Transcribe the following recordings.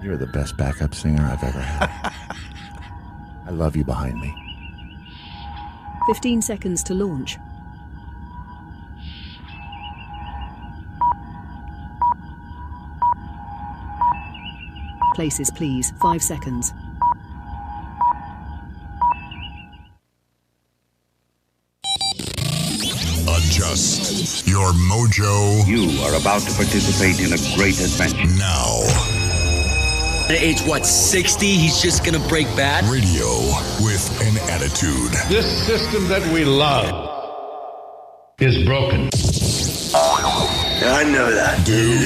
You're the best backup singer I've ever had. I love you behind me. 15 seconds to launch. Places, please. 5 seconds. Adjust your mojo. You are about to participate in a great adventure. Now. At age, 60? He's just going to break bad? Radio with an attitude. This system that we love is broken. I know that. Do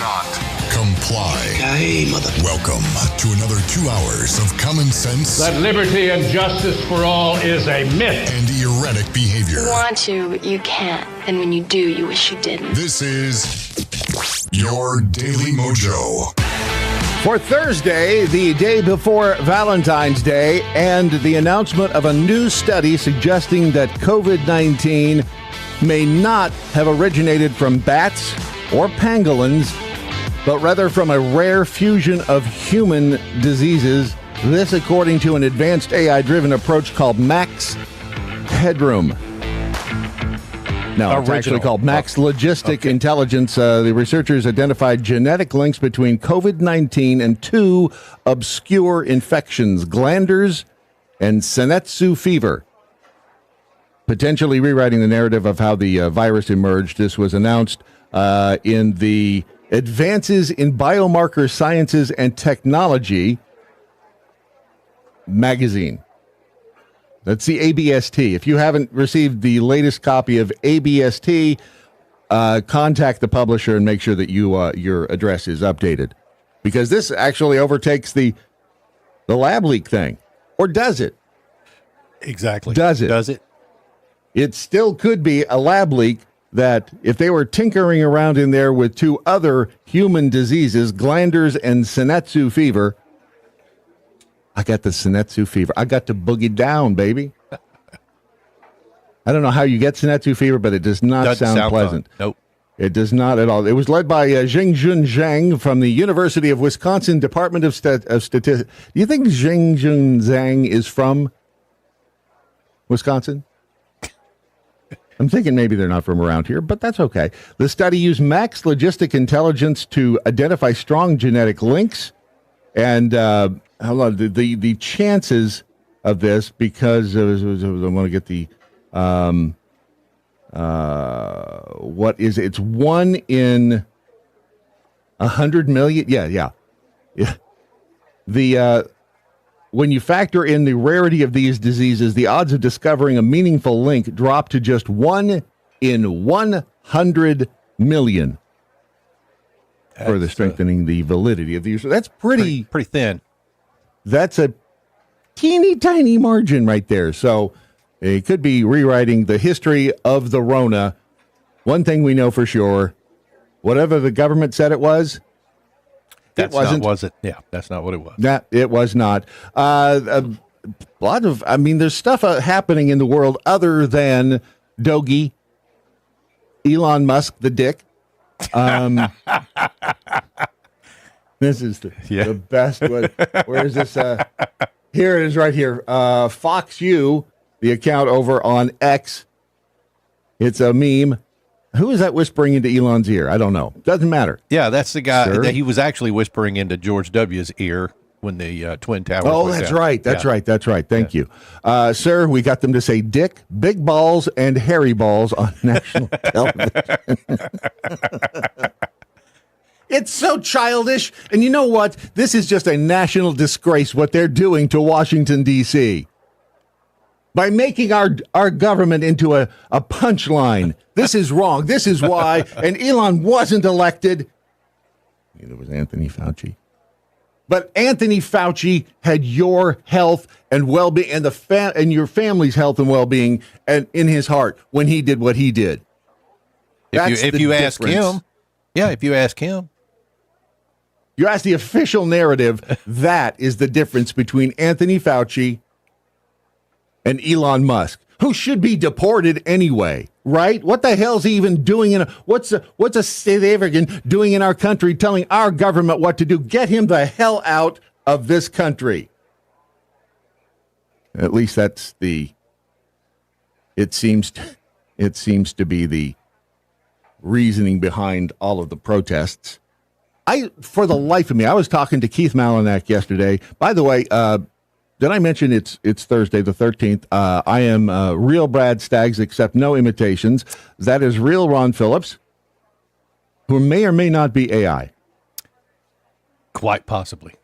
not comply. Hey, mother... Welcome to another 2 hours of common sense. That liberty and justice for all is a myth. And erratic behavior. You want to, but you can't. And when you do, you wish you didn't. This is your Daily Mojo. For Thursday, the day before Valentine's Day, and the announcement of a new study suggesting that COVID-19 may not have originated from bats or pangolins, but rather from a rare fusion of human diseases. This according to an advanced AI-driven approach called Max Headroom. No, it's actually called Max Logistic Intelligence. The researchers identified genetic links between COVID-19 and 2 obscure infections, glanders and Senetsu fever, potentially rewriting the narrative of how the virus emerged. This was announced in the Advances in Biomarker Sciences and Technology magazine. That's the ABST. If you haven't received the latest copy of ABST, contact the publisher and make sure that your address is updated, because this actually overtakes the lab leak thing. Or does it? Exactly. Does it? Does it? It still could be a lab leak that if they were tinkering around in there with 2 other human diseases, glanders and Senetsu fever. I got the Senetsu fever. I got to boogie down, baby. I don't know how you get Senetsu fever, but it does not sound pleasant. Fun. Nope. It does not at all. It was led by Jingjun Zhang from the University of Wisconsin Department of Statistics. Do you think Jingjun Zhang is from Wisconsin? I'm thinking maybe they're not from around here, but that's okay. The study used Max Logistic Intelligence to identify strong genetic links, and the chances of this, because I want to get the what is it? It's 1 in 100 million. Yeah. When you factor in the rarity of these diseases, the odds of discovering a meaningful link drop to just 1 in 100 million. Further strengthening the validity of these. That's pretty thin. That's a teeny tiny margin right there. So it could be rewriting the history of the Rona. One thing we know for sure, whatever the government said it was, it wasn't. Was it? Yeah, that's not what it was. It was not. A lot of, there's stuff happening in the world other than Doggy, Elon Musk, the dick. This is the best one. Where is this? Here it is right here. Fox U, the account over on X. It's a meme. Who is that whispering into Elon's ear? I don't know. Doesn't matter. Yeah, that's the guy Sir? that he was actually whispering into George W.'s ear when the Twin Towers Oh, that's right. That's right. Thank you. Sir, we got them to say dick, big balls, and hairy balls on national television. It's so childish. And you know what? This is just a national disgrace what they're doing to Washington, D.C. By making our government into a punchline. This is wrong. This is why. And Elon wasn't elected. Neither was Anthony Fauci. But Anthony Fauci had your health and well-being and and your family's health and well-being and in his heart when he did what he did. If you ask him, you ask the official narrative, that is the difference between Anthony Fauci and Elon Musk, who should be deported anyway. right? What the hell's he even doing what's a South African doing in our country telling our government what to do? Get him the hell out of this country. At least that's it seems to be the reasoning behind all of the protests. For the life of me, I was talking to Keith Malinak yesterday. By the way, did I mention it's Thursday the 13th? I am real Brad Staggs, except no imitations. That is real Ron Phillips, who may or may not be AI. Quite possibly.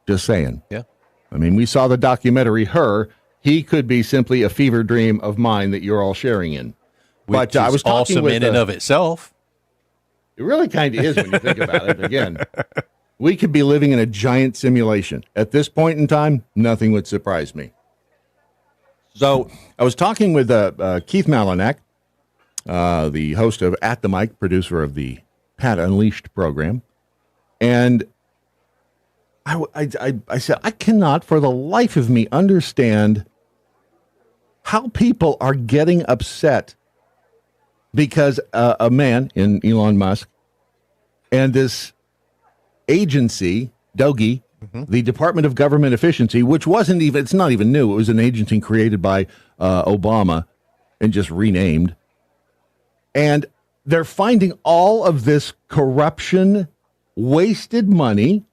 Just saying. Yeah. I mean, we saw the documentary Her. He could be simply a fever dream of mine that you're all sharing in. Which but I was talking awesome with, in and of itself. It really kind of is when you think about it. Again, we could be living in a giant simulation. At this point in time, nothing would surprise me. So I was talking with Keith Malinak, the host of At the Mic, producer of the Pat Unleashed program. And I said, I cannot for the life of me understand how people are getting upset because a man in Elon Musk and this agency, DOGE, the Department of Government Efficiency, which it's not even new. It was an agency created by Obama and just renamed. And they're finding all of this corruption, wasted money,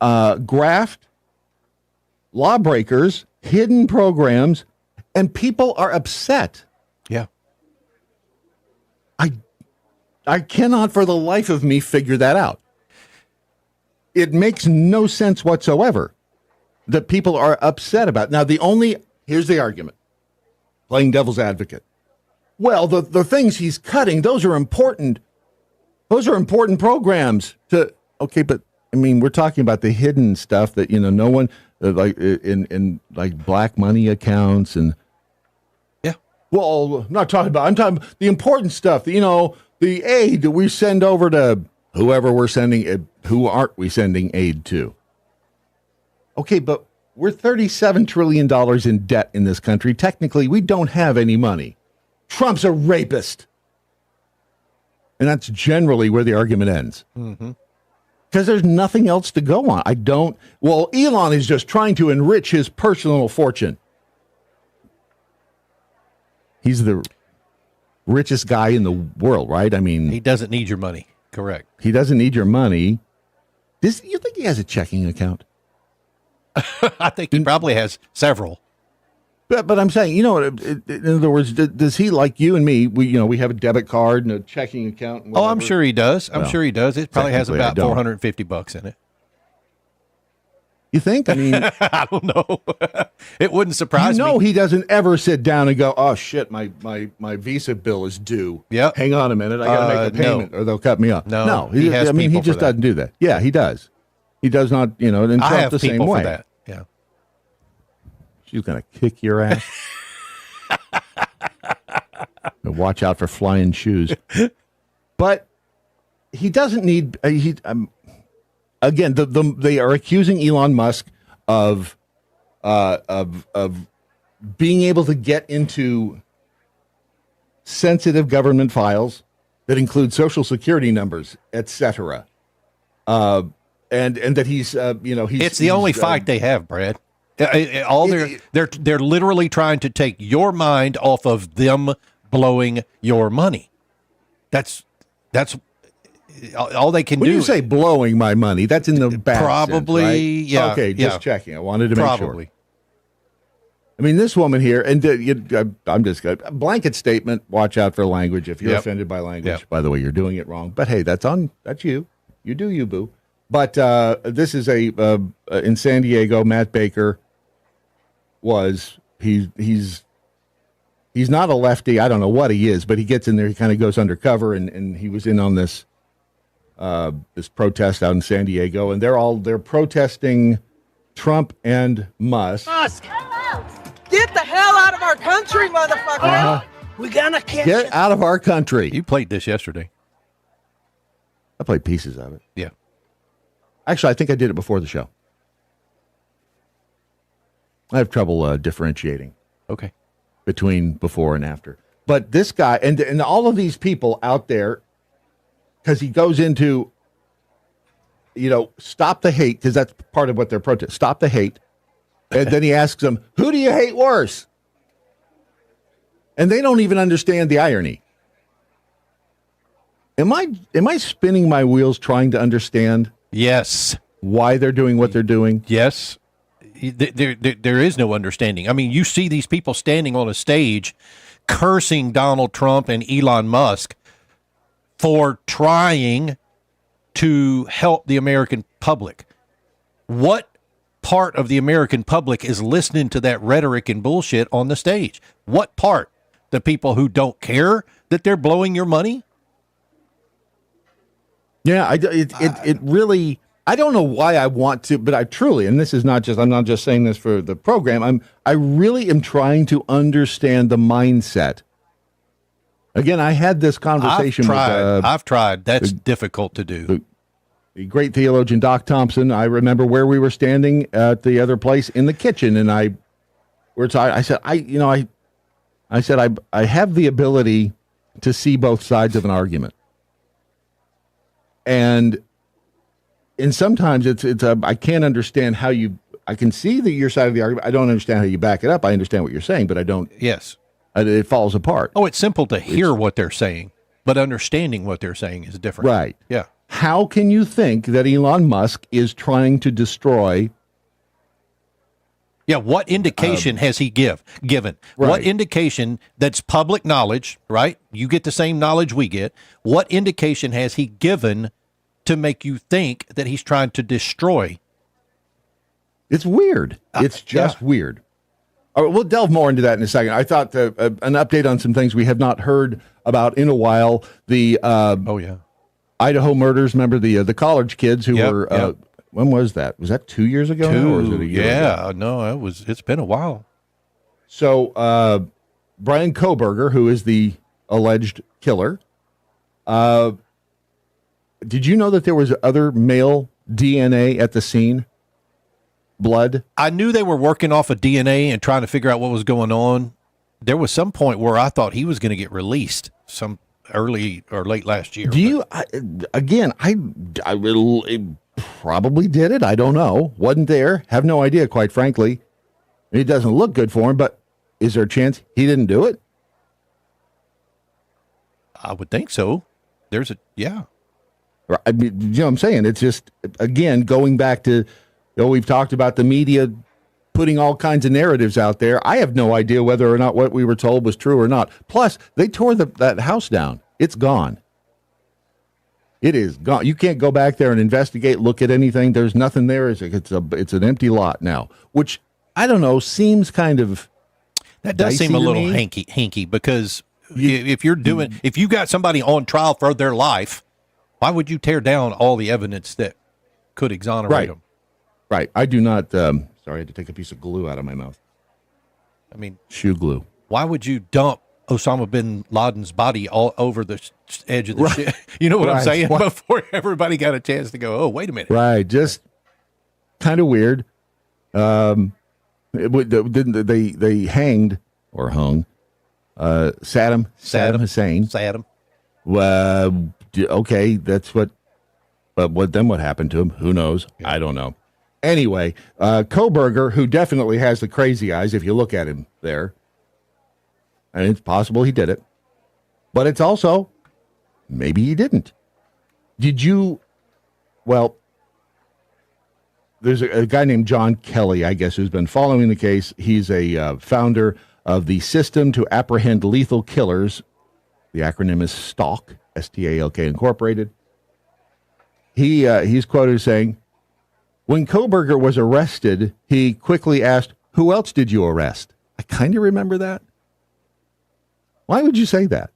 graft, lawbreakers, hidden programs, and people are upset. Yeah. I cannot for the life of me figure that out. It makes no sense whatsoever that people are upset about. Now, here's the argument, playing devil's advocate. Well, the things he's cutting, those are important. Those are important programs okay, but I mean, we're talking about the hidden stuff that, no one, like in like black money accounts and. Yeah. Well, I'm talking about the important stuff, the aid that we send over to whoever who aren't we sending aid to? Okay, but we're $37 trillion in debt in this country. Technically, we don't have any money. Trump's a rapist. And that's generally where the argument ends. Mm-hmm. Because there's nothing else to go on. Elon is just trying to enrich his personal fortune. He's the richest guy in the world, right? I mean, he doesn't need your money. Correct. He doesn't need your money. You think he has a checking account? I think he probably has several. But I'm saying, in other words, does he, like you and me, we have a debit card and a checking account? And I'm sure he does. Sure he does. It probably has about $450 in it. You think? I mean, I don't know. It wouldn't surprise me. He doesn't ever sit down and go, oh shit, my Visa bill is due. Yeah. Hang on a minute, I got to make a payment or they'll cut me off. No. He just doesn't do that. Yeah, he does. He does not, and I Trump have the same people way. for that. Yeah. She's going to kick your ass. Watch out for flying shoes. But he doesn't need. Again, they are accusing Elon Musk of being able to get into sensitive government files that include Social Security numbers, etc. And that he's it's the only fight they have, Brad. They're literally trying to take your mind off of them blowing your money. That's all they can do. When you say blowing my money, that's in the bad probably sense, right? Yeah. Okay, just checking. I wanted to make probably. Sure. I mean, this woman here, and I'm just going to blanket statement. Watch out for language. If you're offended by language, by the way, you're doing it wrong. But hey, that's you. You do you, boo. But this is in San Diego. Matt Baker he's not a lefty. I don't know what he is, but he gets in there. He kind of goes undercover, and he was in on this protest out in San Diego, and they're protesting Trump and Musk. Get the hell out of our country, motherfucker! We're gonna catch Get out of our country. You played this yesterday. I played pieces of it. Yeah. Actually, I think I did it before the show. I have trouble differentiating. Okay. between before and after. But this guy and all of these people out there, because he goes into, stop the hate, because that's part of what they're protesting. Stop the hate. And then he asks them, who do you hate worse? And they don't even understand the irony. Am I spinning my wheels trying to understand? Yes. Why they're doing what they're doing? Yes. There is no understanding. I mean, you see these people standing on a stage cursing Donald Trump and Elon Musk for trying to help the American public. What part of the American public is listening to that rhetoric and bullshit on the stage? What part? The people who don't care that they're blowing your money? Yeah, it really, I don't know why I want to, but I truly, and this is not just, I'm not just saying this for the program, I really am trying to understand the mindset. Again, I had this conversation I've tried. That's difficult to do. The great theologian Doc Thompson. I remember where we were standing at the other place in the kitchen, and I said, I have the ability to see both sides of an argument. And sometimes I can't understand how I can see your side of the argument. I don't understand how you back it up. I understand what you're saying, but I don't. Yes. It falls apart. Oh, it's simple to hear what they're saying, but understanding what they're saying is different. Right. Yeah. How can you think that Elon Musk is trying to destroy? Yeah, what indication has he given? Right. What indication that's public knowledge, right? You get the same knowledge we get. What indication has he given to make you think that he's trying to destroy? It's weird. It's just weird. All right, we'll delve more into that in a second. I thought an update on some things we have not heard about in a while. The Idaho murders. Remember the college kids who were. When was that? Was that 2 years ago? Or was it a year ago? No, it's been a while. So Brian Kohberger, who is the alleged killer, did you know that there was other male DNA at the scene? Blood? I knew they were working off of DNA and trying to figure out what was going on. There was some point where I thought he was going to get released some early or late last year. Do you, I probably did it. I don't know. Wasn't there. Have no idea, quite frankly. It doesn't look good for him, but is there a chance he didn't do it? I would think so. I mean, you know what I'm saying? It's just, again, going back to, we've talked about the media putting all kinds of narratives out there. I have no idea whether or not what we were told was true or not. Plus, they tore that house down. It's gone. It is gone. You can't go back there and investigate, look at anything. There's nothing there. It's an empty lot now, which, I don't know, seems kind of that does seem a little hinky because if you got somebody on trial for their life, why would you tear down all the evidence that could exonerate them? Right. I do not. Sorry, I had to take a piece of glue out of my mouth. I mean, shoe glue. Why would you dump Osama bin Laden's body all over the edge of the ship? You know what I'm saying? Before everybody got a chance to go, oh, wait a minute. Right. Just kind of weird. They hanged or hung Saddam Hussein. Saddam. Okay, that's what. But what happened to him? Who knows? Yeah. I don't know. Anyway, Kohberger, who definitely has the crazy eyes if you look at him there, and it's possible he did it, but it's also maybe he didn't. Did you? Well, there's a guy named John Kelly, I guess, who's been following the case. He's a founder of the System to Apprehend Lethal Killers. The acronym is STALK, STALK Incorporated. He's quoted as saying, when Kohberger was arrested, he quickly asked, who else did you arrest? I kind of remember that. Why would you say that?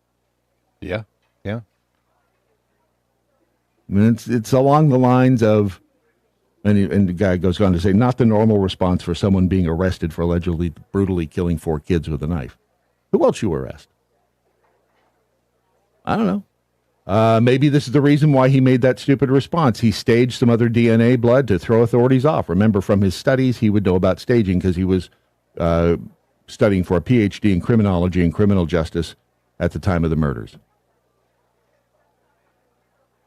Yeah. I mean, it's along the lines of, and the guy goes on to say, not the normal response for someone being arrested for allegedly brutally killing 4 kids with a knife. Who else you arrest? I don't know. Maybe this is the reason why he made that stupid response. He staged some other DNA blood to throw authorities off. Remember, from his studies, he would know about staging because he was studying for a PhD in criminology and criminal justice at the time of the murders.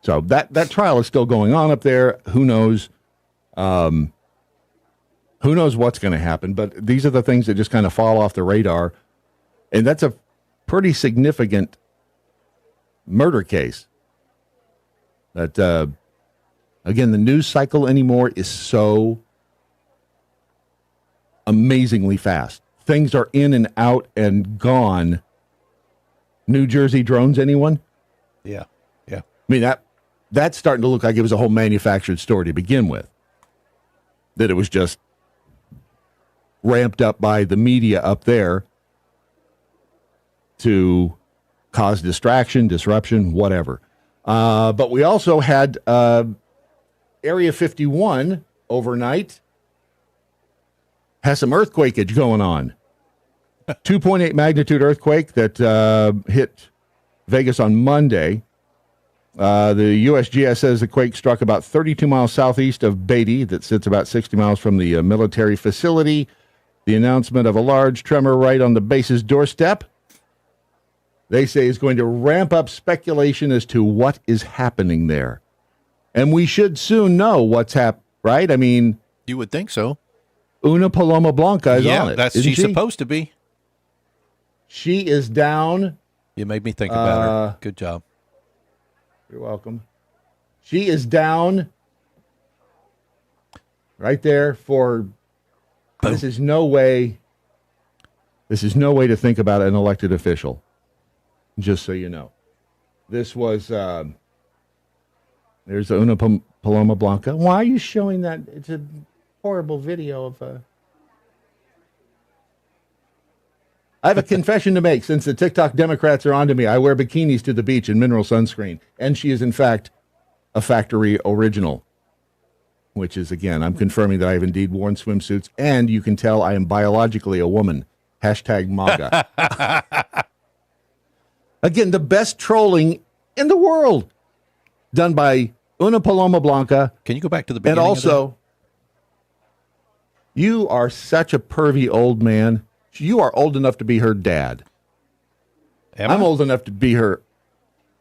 So that trial is still going on up there. Who knows? Who knows what's going to happen? But these are the things that just kind of fall off the radar. And that's a pretty significant murder case. That, again, the news cycle anymore is so amazingly fast. Things are in and out and gone. New Jersey drones, anyone? Yeah. I mean, that's starting to look like it was a whole manufactured story to begin with. That it was just ramped up by the media up there to cause distraction, disruption, whatever. But we also had Area 51 overnight has some earthquakeage going on. 2.8 magnitude earthquake that hit Vegas on Monday. The USGS says the quake struck about 32 miles southeast of Beatty, that sits about 60 miles from the military facility. The announcement of a large tremor right on the base's doorstep, they say, is going to ramp up speculation as to what is happening there. And we should soon know what's happened, right? I mean, you would think so. Una Paloma Blanca is on it. Yeah, she's supposed to be. She is down. You made me think about her. Good job. You're welcome. She is down right there for. Boom. This is no way to think about an elected official. Just so you know, this was. There's Una Paloma Blanca. Why are you showing that? It's a horrible video of. I have a confession to make. Since the TikTok Democrats are onto me, I wear bikinis to the beach and mineral sunscreen. And she is, in fact, a factory original. Which is, again, I'm confirming that I have indeed worn swimsuits. And you can tell I am biologically a woman. Hashtag MAGA. Again, the best trolling in the world. Done by Una Paloma Blanca. Can you go back to the beginning? And also, you are such a pervy old man. You are old enough to be her dad. I'm old enough to be her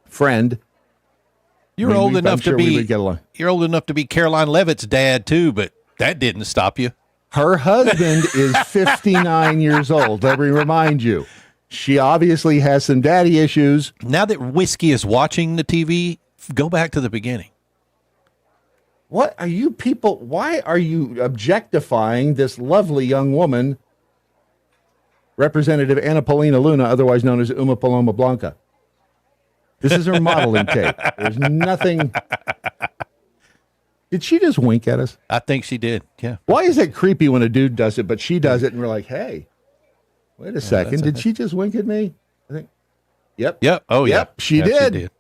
friend. You're old enough to be. You're old enough to be Caroline Levitt's dad too, but that didn't stop you. Her husband is 59 years old. Let me remind you, she obviously has some daddy issues. Now that Whiskey is watching the TV, go back to the beginning. What are you people? Why are you objectifying this lovely young woman? Representative Anna Paulina Luna, otherwise known as Una Paloma Blanca. This is her modeling tape. There's nothing. Did she just wink at us? I think she did, yeah. Why is it creepy when a dude does it, but she does it, and we're like, hey, wait a second. Did she just wink at me? I think. Yep. Oh, yeah. Yep, she did.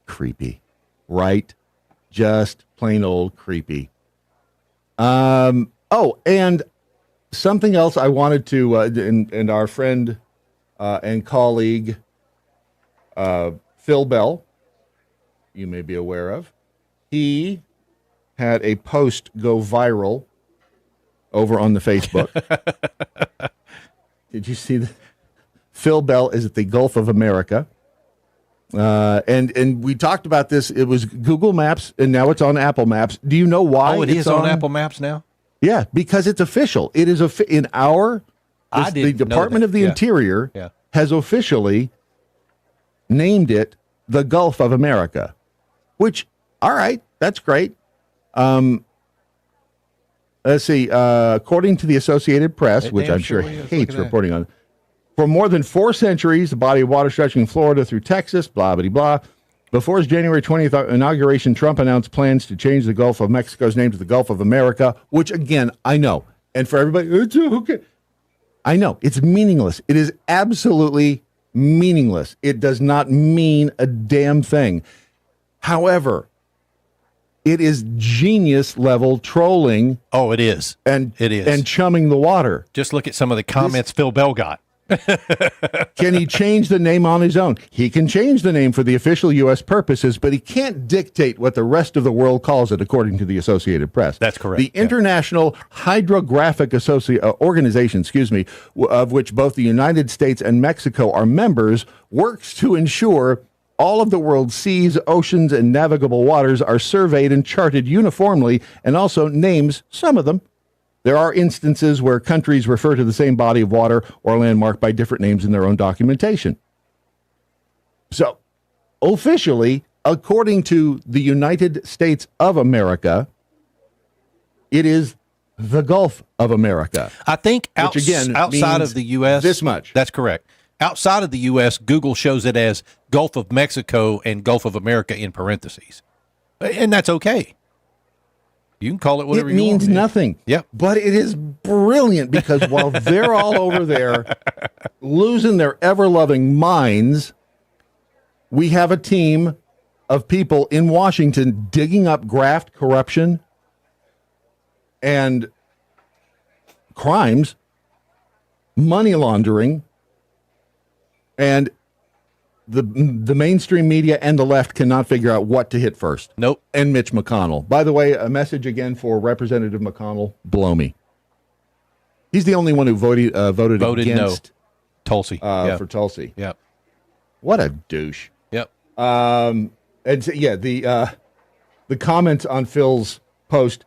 Creepy. Right? Just plain old creepy. And something else I wanted to, and our friend and colleague, Phil Bell, you may be aware of, he had a post go viral over on the Facebook. Did you see that? Phil Bell is at the Gulf of America. And we talked about this. It was Google Maps, and now it's on Apple Maps. Do you know why? Oh, it is on Apple Maps now? Yeah, because it's official. It is in our the Department of the Interior has officially named it the Gulf of America. Which, all right, that's great. Let's see. According to the Associated Press, which I'm sure hates reporting on, for more than 4 centuries, the body of water stretching Florida through Texas, blah blah blah. Before his January 20th inauguration, Trump announced plans to change the Gulf of Mexico's name to the Gulf of America, which, again, I know. And for everybody, it's okay. I know. It's meaningless. It is absolutely meaningless. It does not mean a damn thing. However, it is genius-level trolling. Oh, it is. And it is. And chumming the water. Just look at some of the comments Phil Bell got. Can he change the name on his own? He can change the name for the official U.S. purposes, but he can't dictate what the rest of the world calls it, according to the Associated Press. That's correct. The International Hydrographic Organization, of which both the United States and Mexico are members, works to ensure all of the world's seas, oceans, and navigable waters are surveyed and charted uniformly, and also names some of them. There are instances where countries refer to the same body of water or landmark by different names in their own documentation. So, officially, according to the United States of America, it is the Gulf of America. I think which again outside means of the U.S., this much. That's correct. Outside of the U.S., Google shows it as Gulf of Mexico and Gulf of America in parentheses. And that's okay. You can call it whatever it you want. It means nothing. Yep. But it is brilliant because while they're all over there losing their ever-loving minds, we have a team of people in Washington digging up graft, corruption, and crimes, money laundering, and the mainstream media and the left cannot figure out what to hit first. Nope. And Mitch McConnell. By the way, a message again for Representative McConnell. Blow me. He's the only one who voted against Tulsi. for Tulsi. Yep. What a douche. Yep. And so, yeah, the comments on Phil's post,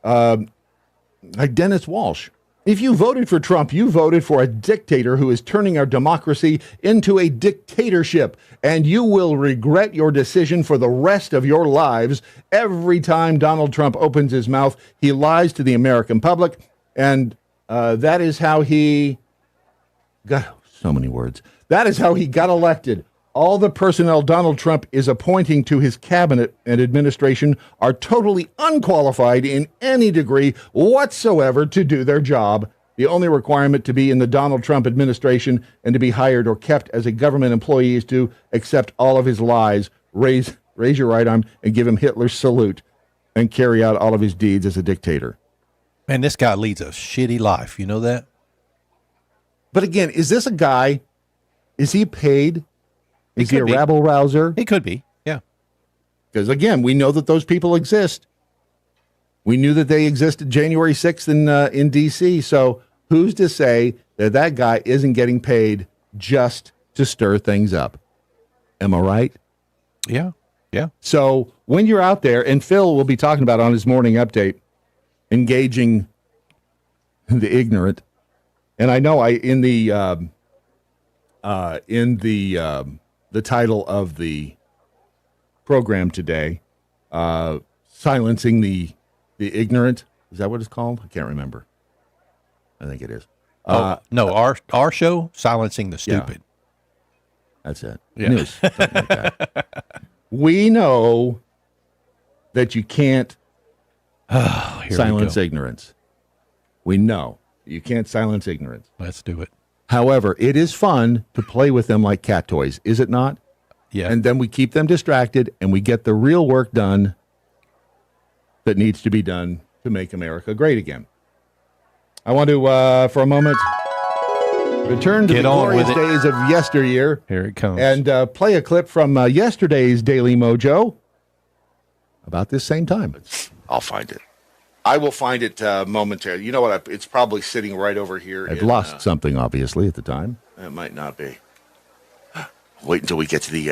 like Dennis Walsh. If you voted for Trump, you voted for a dictator who is turning our democracy into a dictatorship, and you will regret your decision for the rest of your lives. Every time Donald Trump opens his mouth, he lies to the American public, and that is how he got so many words. That is how he got elected. All the personnel Donald Trump is appointing to his cabinet and administration are totally unqualified in any degree whatsoever to do their job. The only requirement to be in the Donald Trump administration and to be hired or kept as a government employee is to accept all of his lies, raise your right arm, and give him Hitler's salute, and carry out all of his deeds as a dictator. Man, this guy leads a shitty life. You know that? But again, is this a guy, is he paid? Is he a rabble rouser? He could be, yeah. Because, again, we know that those people exist. We knew that they existed January 6th in D.C., so who's to say that that guy isn't getting paid just to stir things up? Am I right? Yeah, yeah. So when you're out there, and Phil will be talking about on his morning update, engaging the ignorant, and I know in the title of the program today, silencing the ignorant. Is that what it's called? I can't remember. I think it is. No, our show, Silencing the Stupid. Yeah, that's it. Yeah. News, something like that. We know that you can't silence ignorance. We know you can't silence ignorance. Let's do it. However, it is fun to play with them like cat toys, is it not? Yeah. And then we keep them distracted and we get the real work done that needs to be done to make America great again. I want to, for a moment, return to the glorious days of yesteryear. Here it comes. And play a clip from yesterday's Daily MoJo about this same time. I'll find it. I will find it momentarily. You know what? It's probably sitting right over here. I've lost something, obviously, at the time. It might not be. Wait until we get to the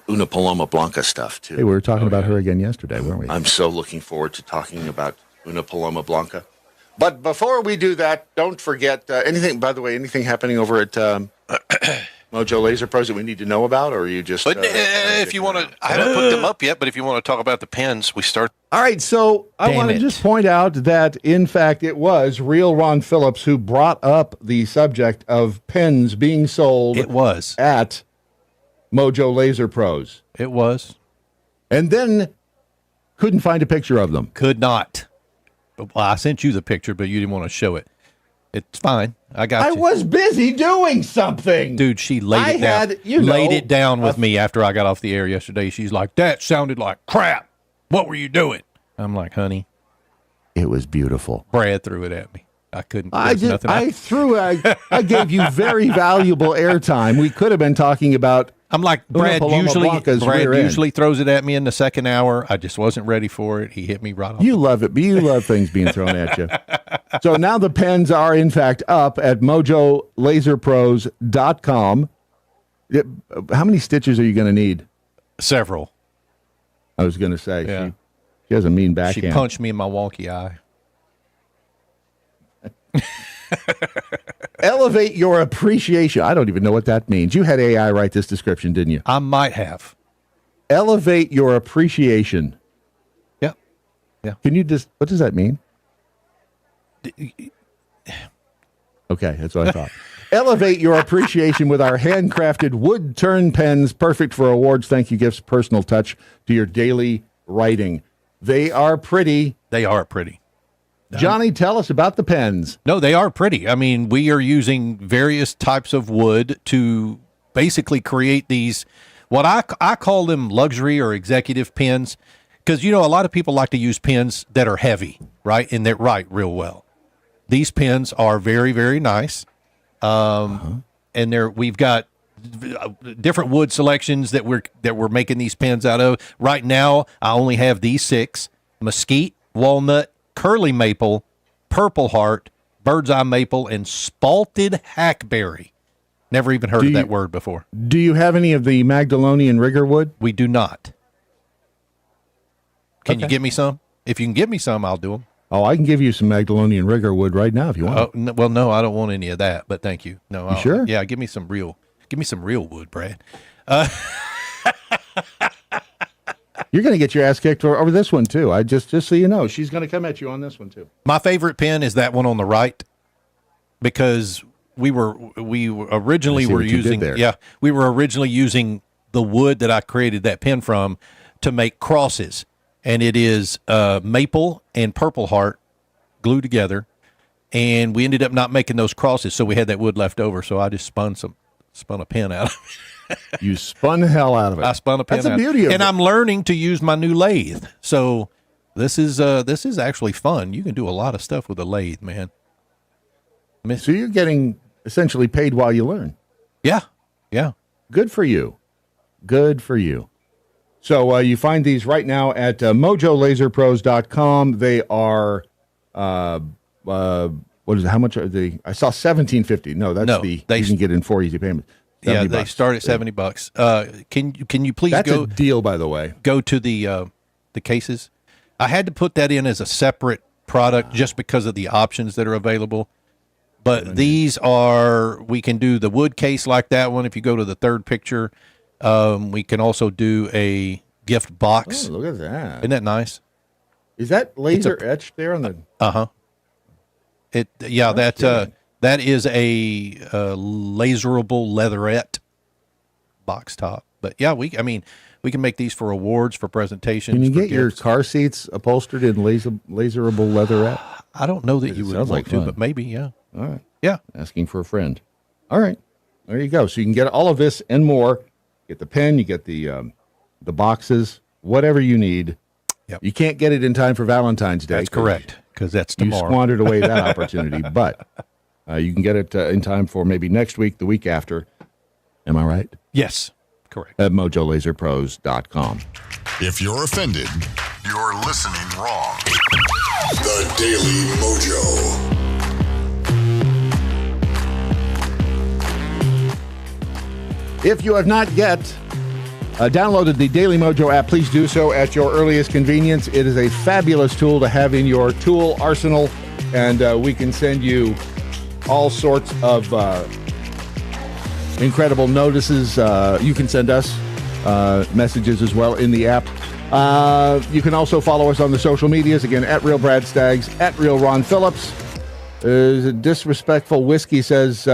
Una Paloma Blanca stuff, too. Hey, we were talking about her again yesterday, weren't we? I'm so looking forward to talking about Una Paloma Blanca. But before we do that, don't forget anything, by the way, anything happening over at Mojo Laser Pros that we need to know about, or are you just... But if you want to... I haven't put them up yet, but if you want to talk about the pens, we start... All right, so I want to just point out that, in fact, it was real Ron Phillips who brought up the subject of pens being sold... It was. ...at Mojo Laser Pros. It was. And then couldn't find a picture of them. Could not. Well, I sent you the picture, but you didn't want to show it. It's fine. I got you. I was busy doing something. Dude, she laid it down. Laid it down with me after I got off the air yesterday. She's like, that sounded like crap. What were you doing? I'm like, honey. It was beautiful. Brad threw it at me. I couldn't. I gave you very valuable airtime. We could have been talking about. I'm like, Brad Paloma usually Blanca's rear end. throws it at me in the second hour. I just wasn't ready for it. He hit me right on. You love it, but you love things being thrown at you. So now the pens are, in fact, up at MojoLaserPros.com. How many stitches are you going to need? Several. I was going to say. Yeah. She has a mean backhand. She punched me in my wonky eye. Elevate your appreciation. I don't even know what that means. You had AI write this description, didn't you? I might have. Elevate your appreciation. Yeah. Yeah. Can you just, what does that mean? Okay, that's what I thought. Elevate your appreciation with our handcrafted wood turn pens, perfect for awards, thank you gifts, personal touch to your daily writing. They are pretty. They are pretty. Johnny, tell us about the pens. No, they are pretty. I mean, we are using various types of wood to basically create these, what I call them luxury or executive pens, because, you know, a lot of people like to use pens that are heavy, right, and that write real well. These pens are very, very nice, and we've got different wood selections that we're making these pens out of. Right now, I only have these 6: mesquite, walnut, curly maple, purple heart, bird's eye maple, and spalted hackberry. Never even heard of that word before. Do you have any of the Magdalenian rigger wood? We do not. Can you get me some? If you can give me some, I'll do them. Oh, I can give you some Magdalenian rigger wood right now if you want. Well, no, I don't want any of that, but thank you. No, sure? Yeah, give me some real wood, Brad. You're going to get your ass kicked over this one too. I just so you know, she's going to come at you on this one too. My favorite pen is that one on the right, because we were originally using the wood that I created that pen from to make crosses, and it is maple and purple heart glued together, and we ended up not making those crosses, so we had that wood left over. So I just spun a pen out of it. You spun the hell out of it. I spun a pen. That's the beauty of it. And I'm learning to use my new lathe. So this is actually fun. You can do a lot of stuff with a lathe, man. So you're getting essentially paid while you learn. Yeah. Yeah. Good for you. Good for you. So you find these right now at MojoLaserPros.com. They are what is it? How much are they? I saw $17.50. No, you can get in 4 easy payments. Yeah, they start at $70. Can you please That's a deal, by the way. Go to the cases. I had to put that in as a separate product just because of the options that are available. But these we can do the wood case like that one. If you go to the third picture, we can also do a gift box. Oh, look at that! Isn't that nice? Is that laser etched there on the? That is a laserable leatherette box top. But yeah, we can make these for awards, for presentations. Can you get your car seats upholstered in laserable leatherette? I don't know that you would like to, but maybe, yeah. All right. Yeah. Asking for a friend. All right. There you go. So you can get all of this and more. Get the pen, you get the boxes, whatever you need. Yep. You can't get it in time for Valentine's Day. That's correct, because that's tomorrow. You squandered away that opportunity, but you can get it in time for maybe next week, the week after. Am I right? Yes, correct. At MojoLaserPros.com. If you're offended, you're listening wrong. The Daily Mojo. If you have not yet downloaded the Daily Mojo app, please do so at your earliest convenience. It is a fabulous tool to have in your tool arsenal, and we can send you all sorts of incredible notices. You can send us messages as well in the app. You can also follow us on the social medias, again, at Real Brad Staggs, at Real Ron Phillips. Disrespectful Whiskey says,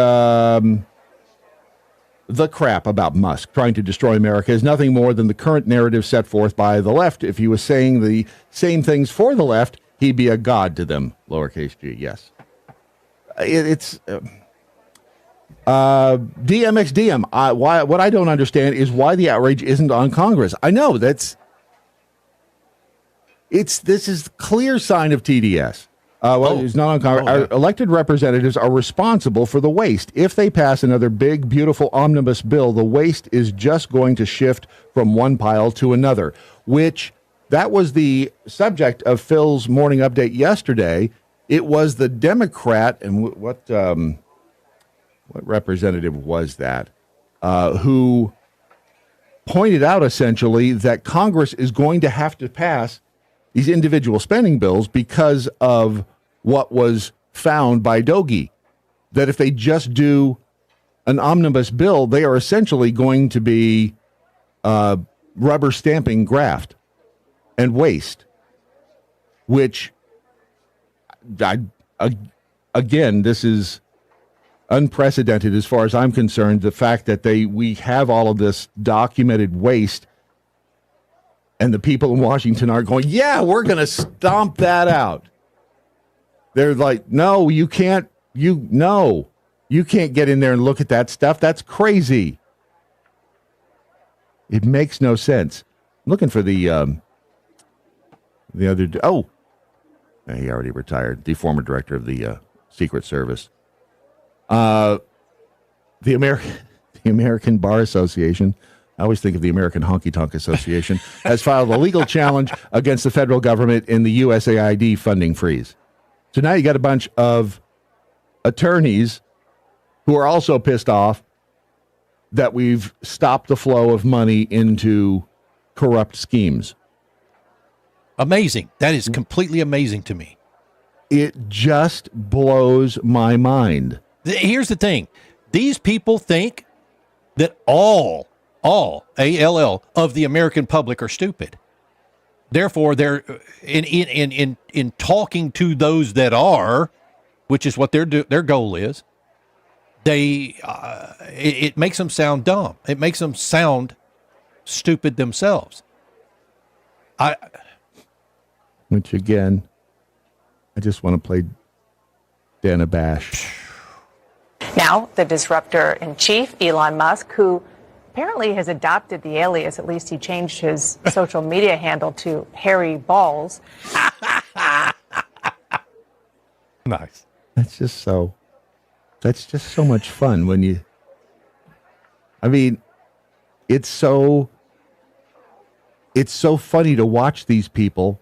the crap about Musk trying to destroy America is nothing more than the current narrative set forth by the left. If he was saying the same things for the left, he'd be a god to them, lowercase g, yes. It's DMXDM. What I don't understand is why the outrage isn't on Congress. I know this is clear sign of TDS. He's not on Congress. Our elected representatives are responsible for the waste. If they pass another big, beautiful omnibus bill, the waste is just going to shift from one pile to another, which that was the subject of Phil's morning update yesterday. It was the Democrat, and what representative was that, who pointed out essentially that Congress is going to have to pass these individual spending bills because of what was found by Doge, that if they just do an omnibus bill, they are essentially going to be rubber stamping graft and waste, which, again, this is unprecedented as far as I'm concerned. The fact that we have all of this documented waste, and the people in Washington are going, yeah, we're going to stomp that out. They're like, no, you can't. You can't get in there and look at that stuff. That's crazy. It makes no sense. I'm looking for the other. Oh, he already retired. The former director of the Secret Service. The American Bar Association. I always think of the American Honky Tonk Association has filed a legal challenge against the federal government in the USAID funding freeze. So now you got a bunch of attorneys who are also pissed off that we've stopped the flow of money into corrupt schemes. Amazing. That is completely amazing to me. It just blows my mind. Here's the thing. These people think that all, A-L-L, of the American public are stupid. Therefore, they're in talking to those that are, which is what their goal is. It makes them sound dumb. It makes them sound stupid themselves. Which again, I just want to play Dana Bash. Now, the disruptor-in-chief, Elon Musk, who apparently has adopted the alias, at least he changed his social media handle to Harry Balls. Nice. That's just so much fun when it's so funny to watch these people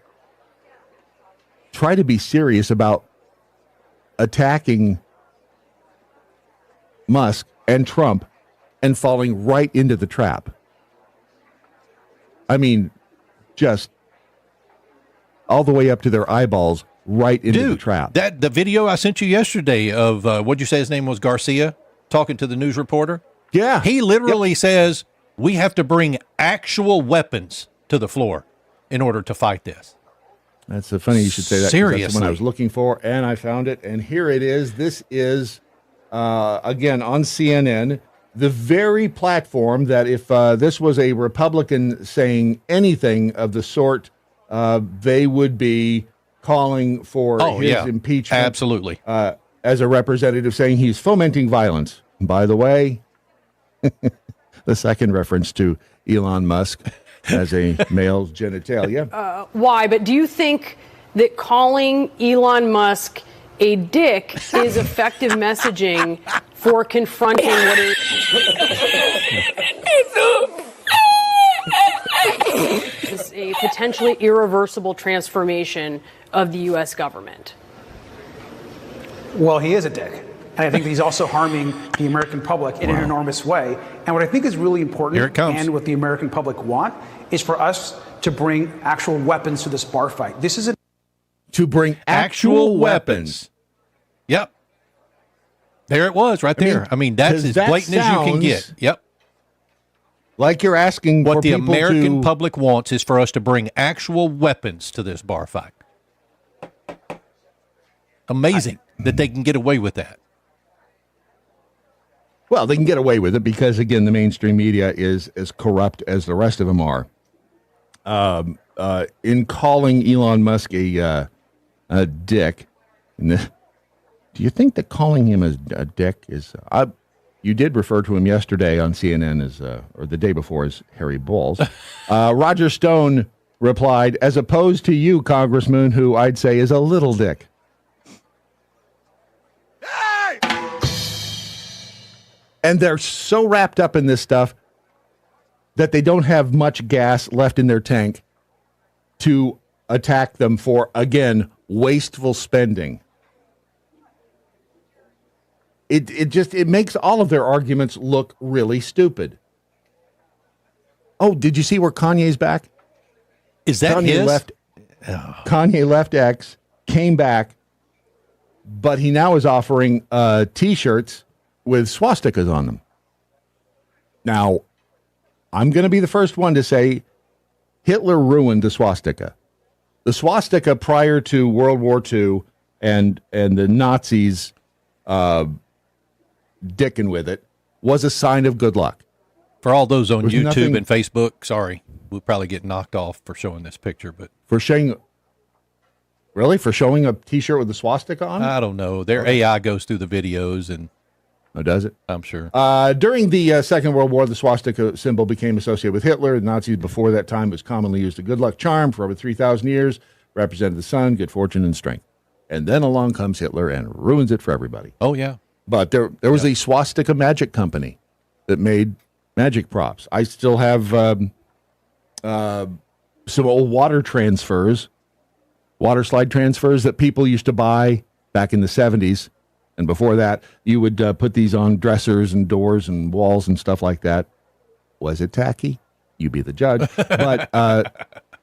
try to be serious about attacking Musk and Trump and falling right into the trap. I mean, just all the way up to their eyeballs, right into the trap. The video I sent you yesterday of, what'd you say his name was, Garcia, talking to the news reporter? Yeah. He literally says, we have to bring actual weapons to the floor in order to fight this. That's so funny you should say that. Seriously. That's the one I was looking for, and I found it. And here it is. This is, again, on CNN, the very platform that if this was a Republican saying anything of the sort, they would be calling for his impeachment. Absolutely. As a representative saying he's fomenting violence. By the way, the second reference to Elon Musk as a male genitalia. Why? But do you think that calling Elon Musk a dick is effective messaging for confronting what is a potentially irreversible transformation of the U.S. government? Well, he is a dick. And I think he's also harming the American public in an enormous way. And what I think is really important and what the American public want is for us to bring actual weapons to this bar fight. This is to bring actual weapons. Yep. There it was right there. I mean that's as blatant as you can get. Yep. Like you're asking what for the people American public wants is for us to bring actual weapons to this bar fight. Amazing that they can get away with that. Well, they can get away with it because, again, the mainstream media is as corrupt as the rest of them are. In calling Elon Musk a dick, do you think that calling him a dick is... you did refer to him yesterday on CNN as, or the day before, as Harry Balls. Roger Stone replied, as opposed to you, Congressman, who I'd say is a little dick. And they're so wrapped up in this stuff that they don't have much gas left in their tank to attack them for, again, wasteful spending. It makes all of their arguments look really stupid. Oh, did you see where Kanye's back? Is that Kanye Kanye left X, came back, but he now is offering T-shirts with swastikas on them. Now, I'm going to be the first one to say Hitler ruined the swastika. The swastika prior to World War II and the Nazis dicking with it was a sign of good luck. For all those on YouTube and Facebook, sorry, we'll probably get knocked off for showing this picture, but for showing a T-shirt with the swastika on it? I don't know. Their AI goes through the videos and does it? I'm sure. During the Second World War, the swastika symbol became associated with Hitler. The Nazis before that time was commonly used a good luck charm for over 3,000 years, represented the sun, good fortune, and strength. And then along comes Hitler and ruins it for everybody. Oh, yeah. But there was a swastika magic company that made magic props. I still have some old water slide transfers that people used to buy back in the 70s. And before that, you would put these on dressers and doors and walls and stuff like that. Was it tacky? You be the judge. But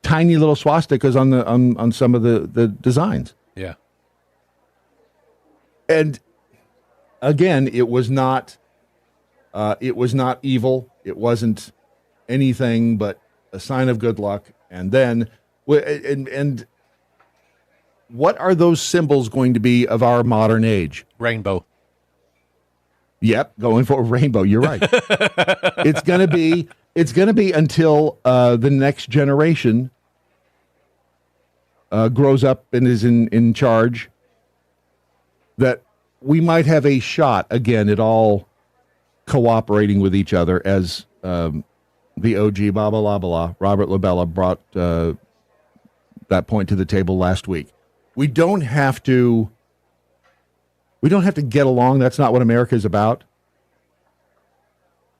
tiny little swastikas on some of the designs. Yeah. And again, it was not evil. It wasn't anything but a sign of good luck. And then, and what are those symbols going to be of our modern age? Rainbow. Yep, going for a rainbow. You're right. It's going to be until the next generation grows up and is in charge that we might have a shot again at all cooperating with each other as the OG blah blah blah blah. Robert Labella brought that point to the table last week. We don't have to get along. That's not what America is about.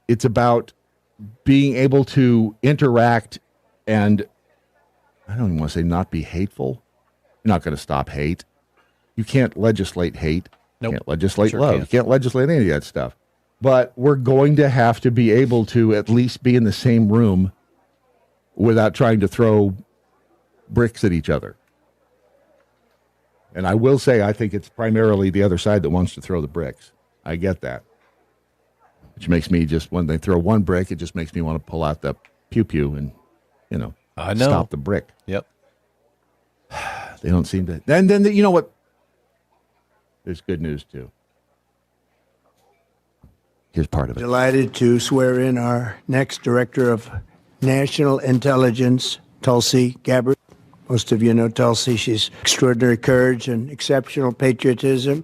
It's about being able to interact and, I don't even want to say not be hateful. You're not going to stop hate. You can't legislate hate. Nope. You can't legislate Sure love. can't. You can't legislate any of that stuff. But we're going to have to be able to at least be in the same room without trying to throw bricks at each other. And I will say, I think it's primarily the other side that wants to throw the bricks. I get that. Which makes me just, when they throw one brick, it just makes me want to pull out the pew-pew and, stop the brick. Yep. They don't seem to. Then you know what? There's good news, too. Here's part of it. Delighted to swear in our next Director of National Intelligence, Tulsi Gabbard. Most of you know Tulsi. She's extraordinary courage and exceptional patriotism.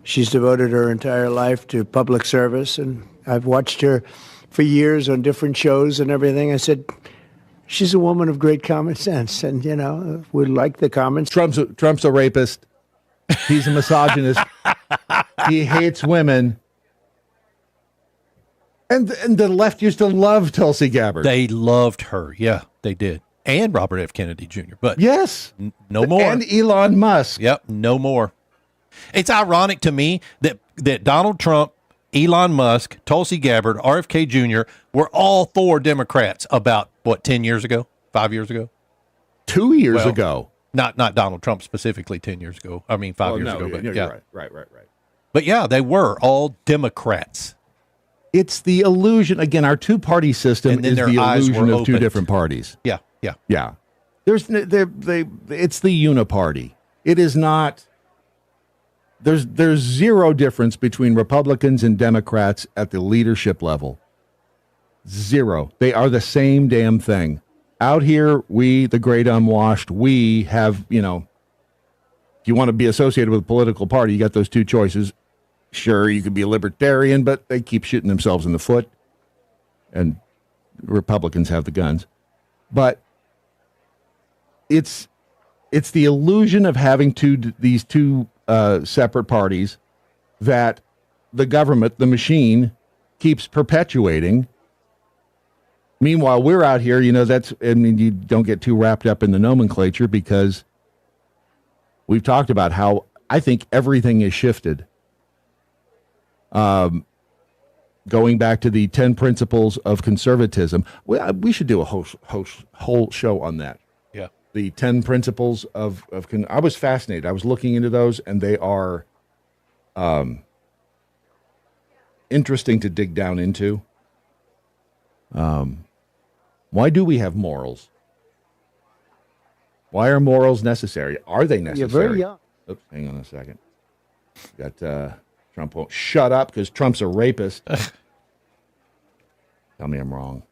She's devoted her entire life to public service, and I've watched her for years on different shows and everything. I said, she's a woman of great common sense, and, we like the comments. Trump's a rapist. He's a misogynist. He hates women. And the left used to love Tulsi Gabbard. They loved her. Yeah, they did. And Robert F. Kennedy Jr. But yes, no more. And Elon Musk. Yep, no more. It's ironic to me that Donald Trump, Elon Musk, Tulsi Gabbard, RFK Jr. were all four Democrats about, 10 years ago? 5 years ago? 2 years ago. Not Donald Trump specifically 10 years ago. I mean, 5 years ago. But yeah. Right. But yeah, they were all Democrats. It's the illusion. Again, our two-party system is the illusion of two different parties. Yeah. It's the uniparty. It is not. There's zero difference between Republicans and Democrats at the leadership level. Zero. They are the same damn thing. Out here, we, the great unwashed, we have, if you want to be associated with a political party, you got those two choices. Sure, you could be a libertarian, but they keep shooting themselves in the foot. And Republicans have the guns. But it's the illusion of having these two separate parties that the government, the machine, keeps perpetuating. Meanwhile, we're out here, you don't get too wrapped up in the nomenclature because we've talked about how I think everything is shifted. Going back to the 10 principles of conservatism. We should do a whole show on that. Yeah. The 10 principles of I was fascinated. I was looking into those, and they are interesting to dig down into. Why do we have morals? Why are morals necessary? Are they necessary? You're very young. Oops, hang on a second. Got Trump won't shut up because Trump's a rapist. Tell me I'm wrong.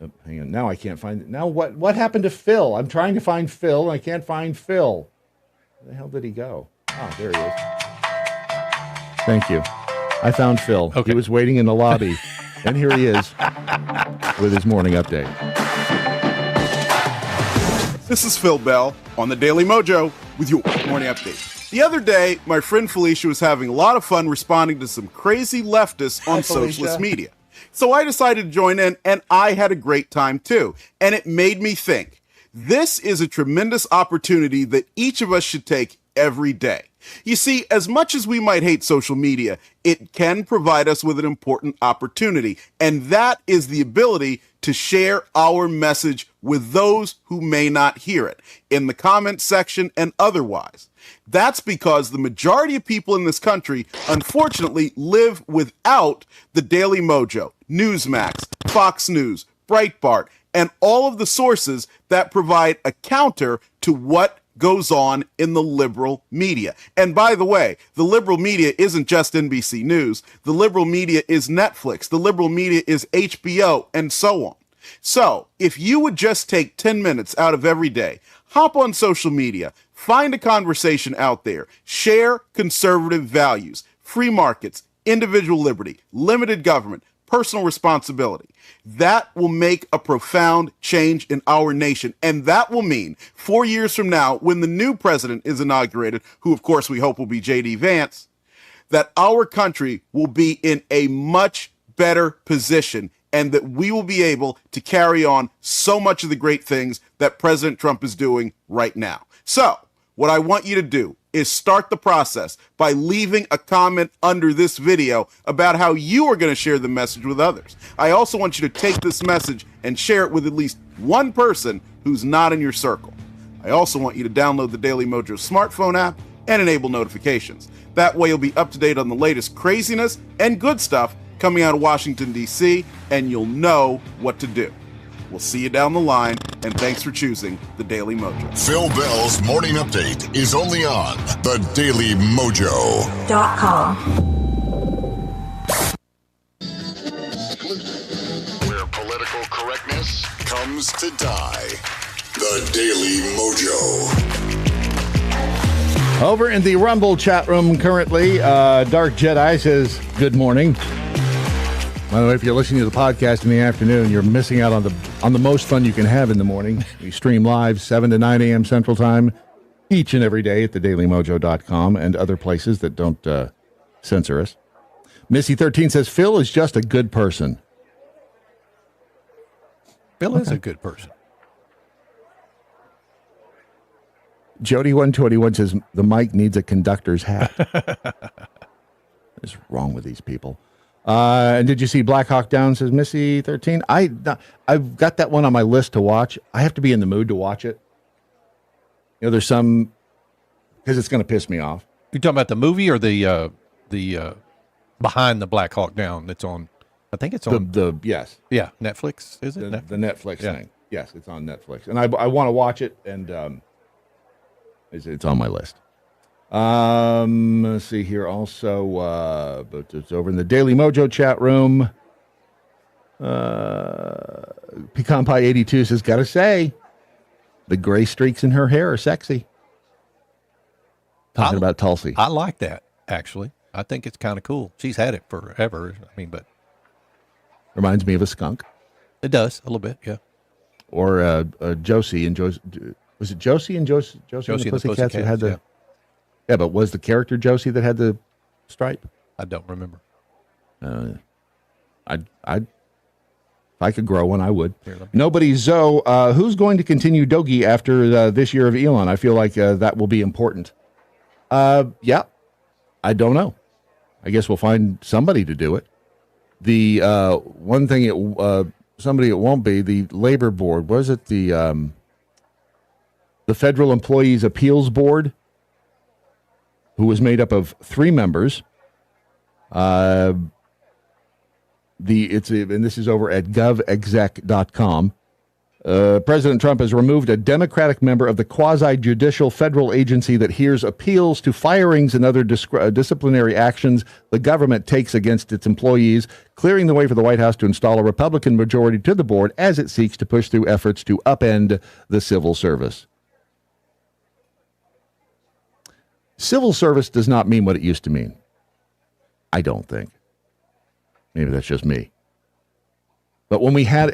Oh, hang on. Now I can't find it. Now what happened to Phil? I'm trying to find Phil, and I can't find Phil. Where the hell did he go? Oh, there he is. Thank you. I found Phil. Okay. He was waiting in the lobby. And here he is with his morning update. This is Phil Bell on the Daily MoJo with your morning update. The other day, my friend Felicia was having a lot of fun responding to some crazy leftists on socialist media. So I decided to join in, and I had a great time too. And it made me think, this is a tremendous opportunity that each of us should take every day. You see, as much as we might hate social media, it can provide us with an important opportunity, and that is the ability to share our message with those who may not hear it, in the comment section and otherwise. That's because the majority of people in this country, unfortunately, live without the Daily MoJo, Newsmax, Fox News, Breitbart, and all of the sources that provide a counter to what goes on in the liberal media. And by the way, the liberal media isn't just NBC News. The liberal media is Netflix. The liberal media is HBO, and so on. So, if you would just take 10 minutes out of every day, hop on social media, find a conversation out there, share conservative values, free markets, individual liberty, limited government, personal responsibility. That will make a profound change in our nation. And that will mean 4 years from now, when the new president is inaugurated, who of course we hope will be J.D. Vance, that our country will be in a much better position and that we will be able to carry on so much of the great things that President Trump is doing right now. So, what I want you to do is start the process by leaving a comment under this video about how you are going to share the message with others. I also want you to take this message and share it with at least one person who's not in your circle. I also want you to download the Daily MoJo smartphone app and enable notifications. That way you'll be up to date on the latest craziness and good stuff coming out of Washington, D.C., and you'll know what to do. We'll see you down the line, and thanks for choosing the Daily MoJo. Phil Bell's morning update is only on the DailyMojo.com. Where political correctness comes to die. The Daily Mojo. Over in the Rumble chat room currently, Dark Jedi says, good morning. By the way, if you're listening to the podcast in the afternoon, you're missing out on the most fun you can have in the morning. We stream live 7 to 9 a.m. Central Time each and every day at thedailymojo.com and other places that don't censor us. Missy13 says, Phil is just a good person. Phil is a good person. Jody121 says, the mic needs a conductor's hat. What is wrong with these people? And did you see Black Hawk Down, says Missy13? I've got that one on my list to watch. I have to be in the mood to watch it. You know, there's some, because it's going to piss me off. You talking about the movie or the Behind the Black Hawk Down that's on, I think it's on. Yes. Yeah, Netflix, is it? The Netflix thing. Yes, it's on Netflix. And I want to watch it, and it's on my list. Let's see here also, but it's over in the Daily MoJo chat room. Pecan Pie 82 says, gotta say, the gray streaks in her hair are sexy. Talking about Tulsi. I like that, actually. I think it's kind of cool. She's had it forever. I mean, but. Reminds me of a skunk. It does, a little bit, yeah. Or Josie and Josie. Was it Josie and Josie and the Pussycats that had the. Yeah, but was the character Josie that had the stripe? I don't remember. If I could grow one, I would. Nobody Zoe, who's going to continue Doge after this year of Elon? I feel like that will be important. Yeah, I don't know. I guess we'll find somebody to do it. The one thing somebody it won't be, the labor board. Was it the Federal Employees Appeals Board, who was made up of 3 members. And this is over at govexec.com. President Trump has removed a Democratic member of the quasi-judicial federal agency that hears appeals to firings and other disciplinary actions the government takes against its employees, clearing the way for the White House to install a Republican majority to the board as it seeks to push through efforts to upend the civil service. Civil service does not mean what it used to mean. I don't think. Maybe that's just me. But when we had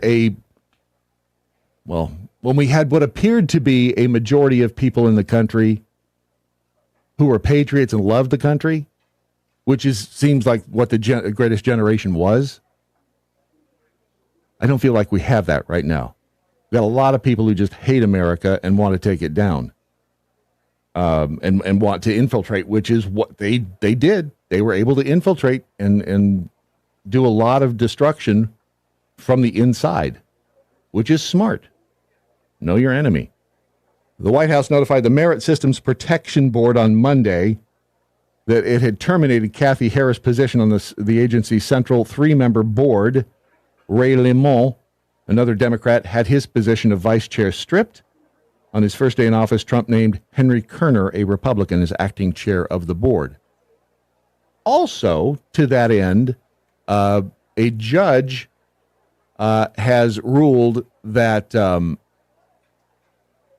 what appeared to be a majority of people in the country who were patriots and loved the country, which seems like what the greatest generation was, I don't feel like we have that right now. We've got a lot of people who just hate America and want to take it down. And want to infiltrate, which is what they did. They were able to infiltrate and do a lot of destruction from the inside, which is smart. Know your enemy. The White House notified the Merit Systems Protection Board on Monday that it had terminated Kathy Harris' position on the agency's central 3-member board. Ray Lemont, another Democrat, had his position of vice chair stripped. On his first day in office, Trump named Henry Kerner, a Republican, as acting chair of the board. Also, to that end, a judge has ruled that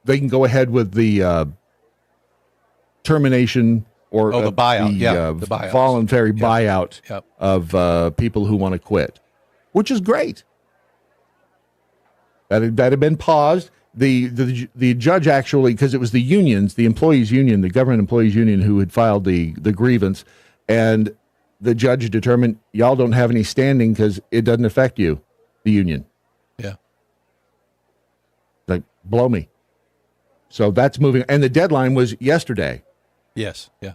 they can go ahead with the termination or the buyout, the voluntary buyout of people who want to quit, which is great. That had been paused. The judge actually, because it was the unions, the employees union, the government employees union, who had filed the grievance, and the judge determined y'all don't have any standing because it doesn't affect you, the union. Yeah. Like, blow me. So that's moving, and the deadline was yesterday. Yes. Yeah.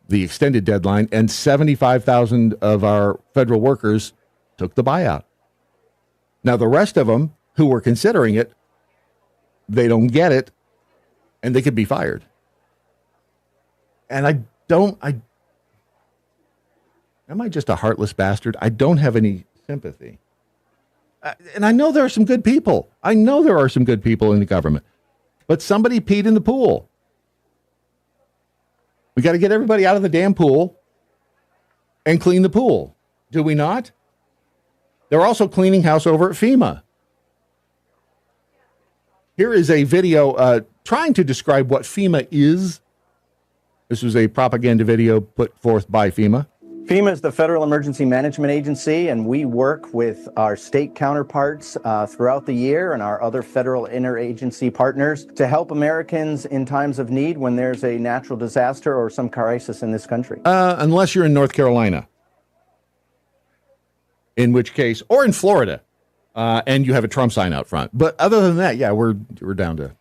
The extended deadline, and 75,000 of our federal workers took the buyout. Now the rest of them who were considering it, they don't get it, and they could be fired. And am I just a heartless bastard? I don't have any sympathy. And I know there are some good people. I know there are some good people in the government. But somebody peed in the pool. We got to get everybody out of the damn pool and clean the pool. Do we not? They're also cleaning house over at FEMA. Here is a video trying to describe what FEMA is. This was a propaganda video put forth by FEMA. FEMA is the Federal Emergency Management Agency, and we work with our state counterparts throughout the year and our other federal interagency partners to help Americans in times of need when there's a natural disaster or some crisis in this country. Unless you're in North Carolina, in which case, or in Florida, and you have a Trump sign out front. But other than that, yeah, we're down to.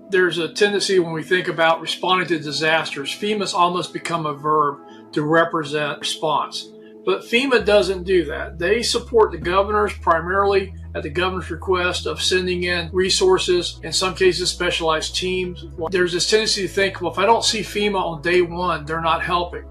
There's a tendency when we think about responding to disasters, FEMA's almost become a verb to represent response. But FEMA doesn't do that. They support the governors primarily at the governor's request of sending in resources, in some cases specialized teams. There's this tendency to think, well, if I don't see FEMA on day one, they're not helping.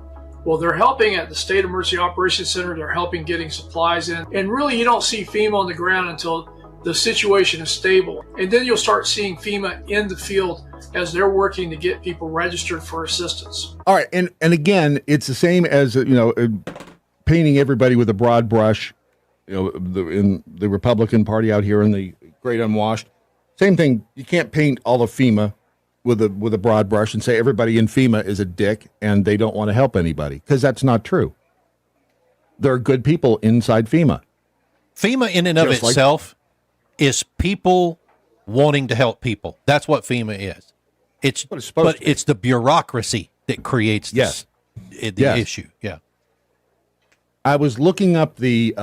Well, they're helping at the State Emergency Operations Center. They're helping getting supplies in. And really, you don't see FEMA on the ground until the situation is stable. And then you'll start seeing FEMA in the field as they're working to get people registered for assistance. All right. And again, it's the same as, painting everybody with a broad brush, in the Republican Party out here in the Great Unwashed. Same thing. You can't paint all of FEMA with a broad brush and say everybody in FEMA is a dick and they don't want to help anybody, because that's not true. There are good people inside FEMA. FEMA in and of itself is people wanting to help people. That's what FEMA is. It's the bureaucracy that creates the issue. Yeah. I was looking up the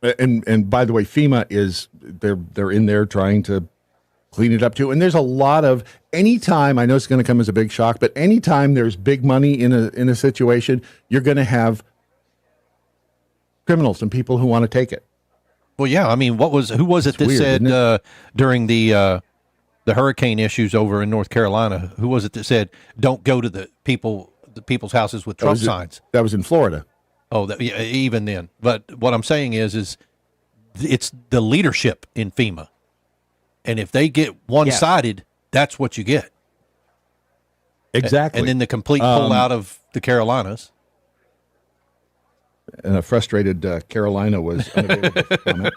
and by the way, FEMA is they're in there trying to clean it up too. And there's a lot of anytime, I know it's going to come as a big shock, but anytime there's big money in a situation, you're going to have criminals and people who want to take it. Well, yeah. I mean, who was it that said during the hurricane issues over in North Carolina? Who was it that said, "Don't go to the people's houses with Trump signs"? That was in Florida. Oh, yeah, even then. But what I'm saying is it's the leadership in FEMA, and if they get one-sided, that's what you get. Exactly. And then the complete pull out of the Carolinas. And a frustrated Carolina was unavailable for comment.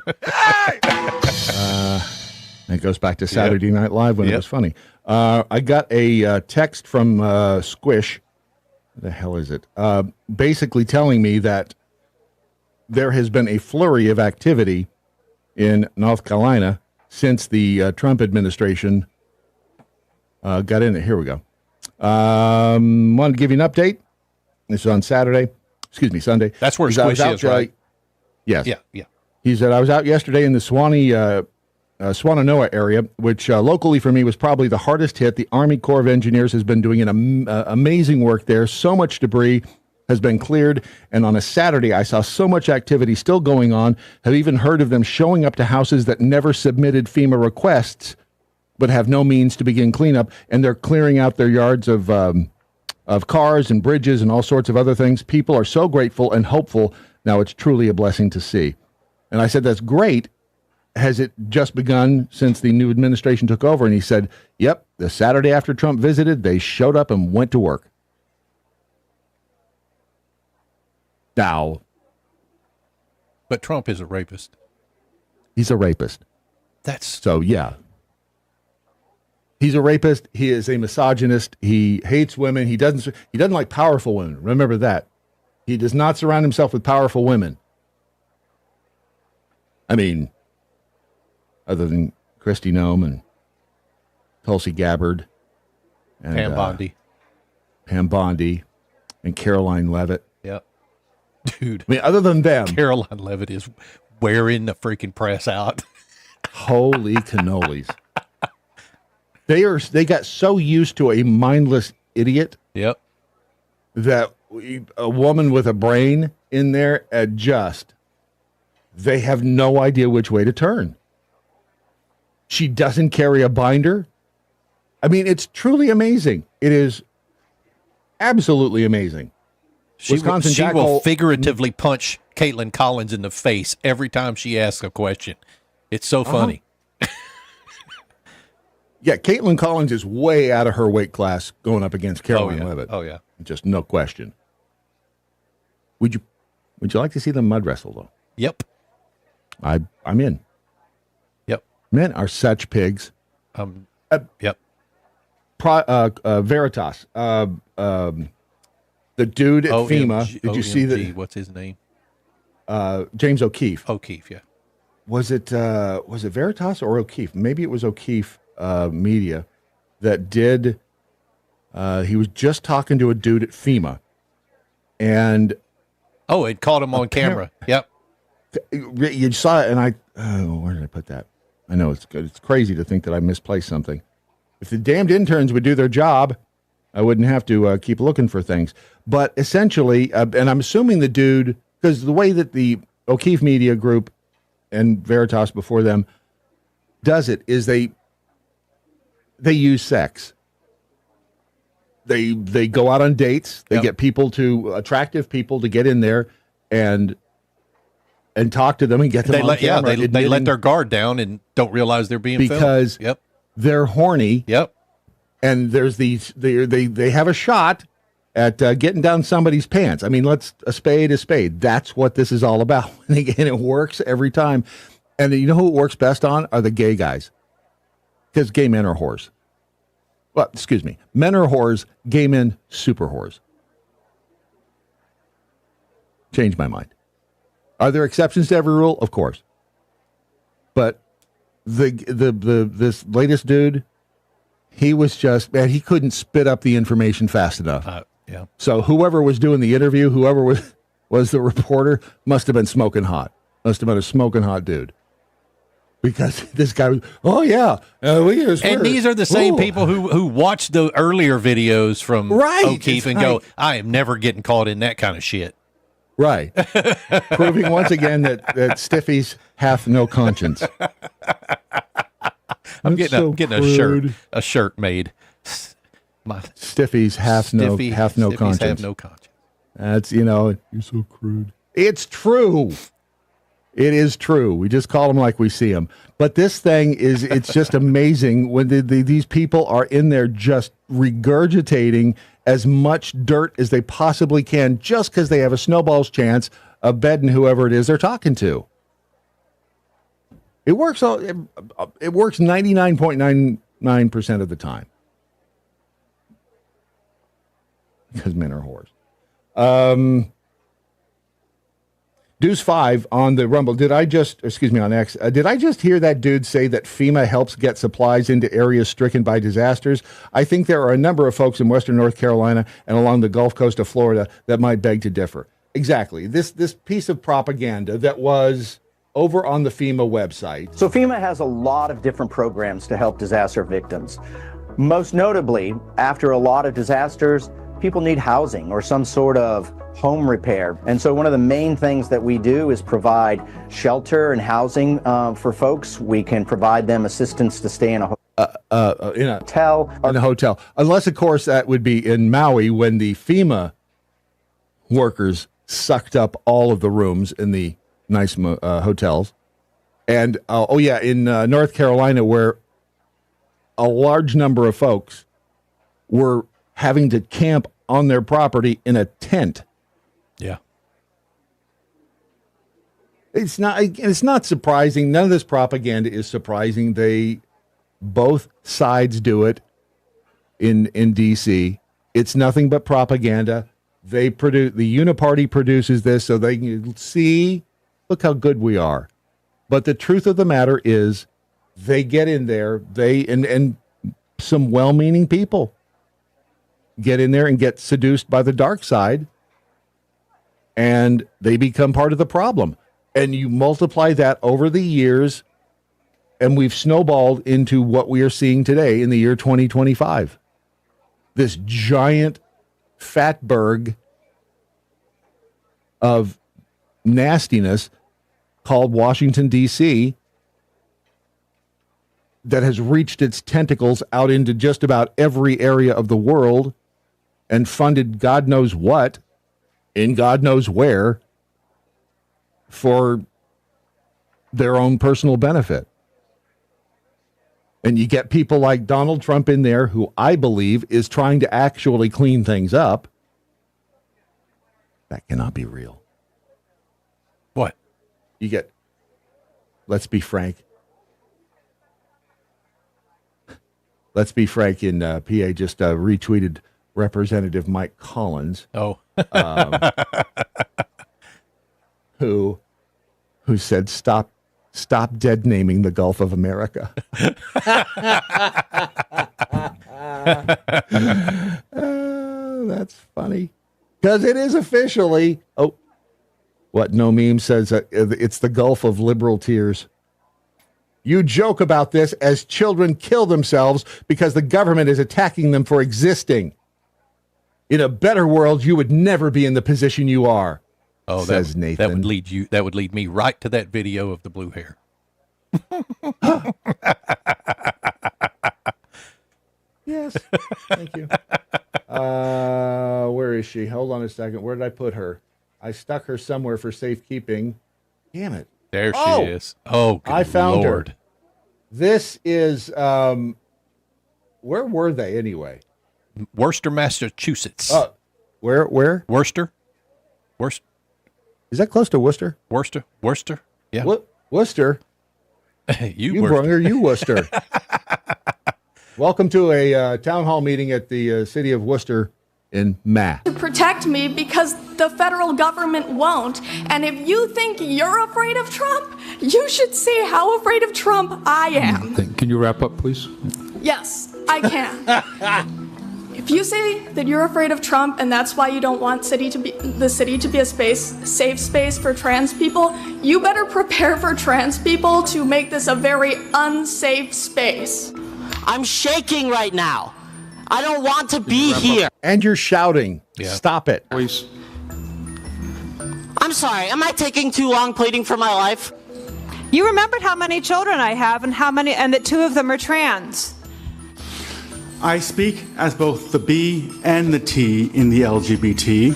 It goes back to Saturday Night Live when it was funny. I got a text from Squish. What the hell is it? Basically telling me that there has been a flurry of activity in North Carolina since the Trump administration got in it. Here we go. Wanted to give you an update. This is on Sunday. That's where Squish is, right? Yes. Yeah. He said, I was out yesterday in the Swannanoa area, which locally for me was probably the hardest hit. The Army Corps of Engineers has been doing an amazing work there. So much debris has been cleared. And on a Saturday, I saw so much activity still going on. Have even heard of them showing up to houses that never submitted FEMA requests, but have no means to begin cleanup. And they're clearing out their yards of cars and bridges and all sorts of other things. People are so grateful and hopeful. Now it's truly a blessing to see. And I said, that's great. Has it just begun since the new administration took over? And he said, yep, the Saturday after Trump visited, they showed up and went to work. Now. But Trump is a rapist. He's a rapist. So, yeah. He's a rapist. He is a misogynist. He hates women. He doesn't like powerful women. Remember that. He does not surround himself with powerful women. I mean, other than Kristi Noem and Tulsi Gabbard and Pam Bondi and Caroline Leavitt. Yep. Dude. I mean, other than them, Caroline Leavitt is wearing the freaking press out. Holy cannolis. They got so used to a mindless idiot. Yep. That a woman with a brain in there they have no idea which way to turn. She doesn't carry a binder. I mean, it's truly amazing. It is absolutely amazing. She will figuratively punch Caitlin Collins in the face every time she asks a question. It's so funny. Yeah, Caitlin Collins is way out of her weight class going up against Caroline Leavitt. Oh, yeah. Just no question. Would you like to see them mud wrestle, though? Yep. I'm in. Yep. Men are such pigs. Yep. Veritas. The dude at FEMA. Did you see that? What's his name? James O'Keefe. O'Keefe, yeah. Was it Veritas or O'Keefe? Maybe it was O'Keefe Media that did. He was just talking to a dude at FEMA, and it caught him on camera. Yep. You saw it, and where did I put that? I know it's good. It's crazy to think that I misplaced something. If the damned interns would do their job, I wouldn't have to keep looking for things. But essentially, and I'm assuming the dude, because the way that the O'Keefe Media Group and Veritas before them does it is they use sex. They go out on dates. They get attractive people to get in there and talk to them and get them on camera. They let their guard down and don't realize they're being filmed. Because they're horny. Yep. And there's they have a shot at getting down somebody's pants. I mean, a spade is spade. That's what this is all about. And again, it works every time. And you know who it works best on are the gay guys. Because gay men are whores. Well, excuse me. Men are whores. Gay men, super whores. Change my mind. Are there exceptions to every rule? Of course. But this latest dude, he was just, man, he couldn't spit up the information fast enough. Yeah. So whoever was doing the interview, whoever was the reporter, must have been smoking hot. Must have been a smoking hot dude. Because this guy was, oh, yeah. And these are the same people who watched the earlier videos from O'Keefe and go, I am never getting caught in that kind of shit. Right. Proving once again that Stiffies hath no conscience. I'm getting a shirt made. Stiffies hath no conscience. Have no conscience. That's, you're so crude. It's true. It is true. We just call them like we see them. But this thing it's just amazing when these people are in there just regurgitating as much dirt as they possibly can just because they have a snowball's chance of betting whoever it is they're talking to. It works 99.99% of the time. Because men are whores. Deuce 5 on the Rumble. On X. Did I just hear that dude say that FEMA helps get supplies into areas stricken by disasters? I think there are a number of folks in Western North Carolina and along the Gulf Coast of Florida that might beg to differ. Exactly. This piece of propaganda that was over on the FEMA website. So FEMA has a lot of different programs to help disaster victims. Most notably, after a lot of disasters, people need housing or some sort of home repair. And so one of the main things that we do is provide shelter and housing for folks. We can provide them assistance to stay in a hotel. In a hotel. Unless, of course, that would be in Maui when the FEMA workers sucked up all of the rooms in the nice hotels. And, in North Carolina, where a large number of folks were having to camp on their property in a tent. Yeah. It's not surprising. None of this propaganda is surprising. Both sides do it in DC. It's nothing but propaganda. The Uniparty produces this so they can see, look how good we are. But the truth of the matter is they get in there, and some well-meaning people get in there and get seduced by the dark side, and they become part of the problem. And you multiply that over the years, and we've snowballed into what we are seeing today in the year 2025. This giant fatberg of nastiness called Washington, D.C., that has reached its tentacles out into just about every area of the world and funded God knows what in God knows where for their own personal benefit. And you get people like Donald Trump in there who I believe is trying to actually clean things up. That cannot be real. What? You get, let's be frank. Let's be frank, in PA just retweeted Representative Mike Collins. Oh. Who said, stop dead naming the Gulf of America. That's funny. Because it is officially, what No Meme says, it's the Gulf of liberal tears. You joke about this as children kill themselves because the government is attacking them for existing. In a better world, you would never be in the position you are, says Nathan. That would lead me right to that video of the blue hair. Yes, thank you. Where is she? Hold on a second. Where did I put her? I stuck her somewhere for safekeeping. Damn it. There she is. Oh, good I found Lord. her. This is, where were they anyway? Worcester, Massachusetts. Where? Worcester. Is that close to Worcester? Worcester. Yeah. Worcester? you brung her, you Worcester. Welcome to a town hall meeting at the city of Worcester in Ma. To protect me because the federal government won't. And if you think you're afraid of Trump, you should see how afraid of Trump I am. Can you wrap up, please? Yes, I can. If you say that you're afraid of Trump and that's why you don't want the city to be a safe space for trans people, you better prepare for trans people to make this a very unsafe space. I'm shaking right now. I don't want to be here. And you're shouting. Yeah. Stop it. Please. I'm sorry. Am I taking too long pleading for my life? You remembered how many children I have and that 2 of them are trans. I speak as both the B and the T in the LGBT.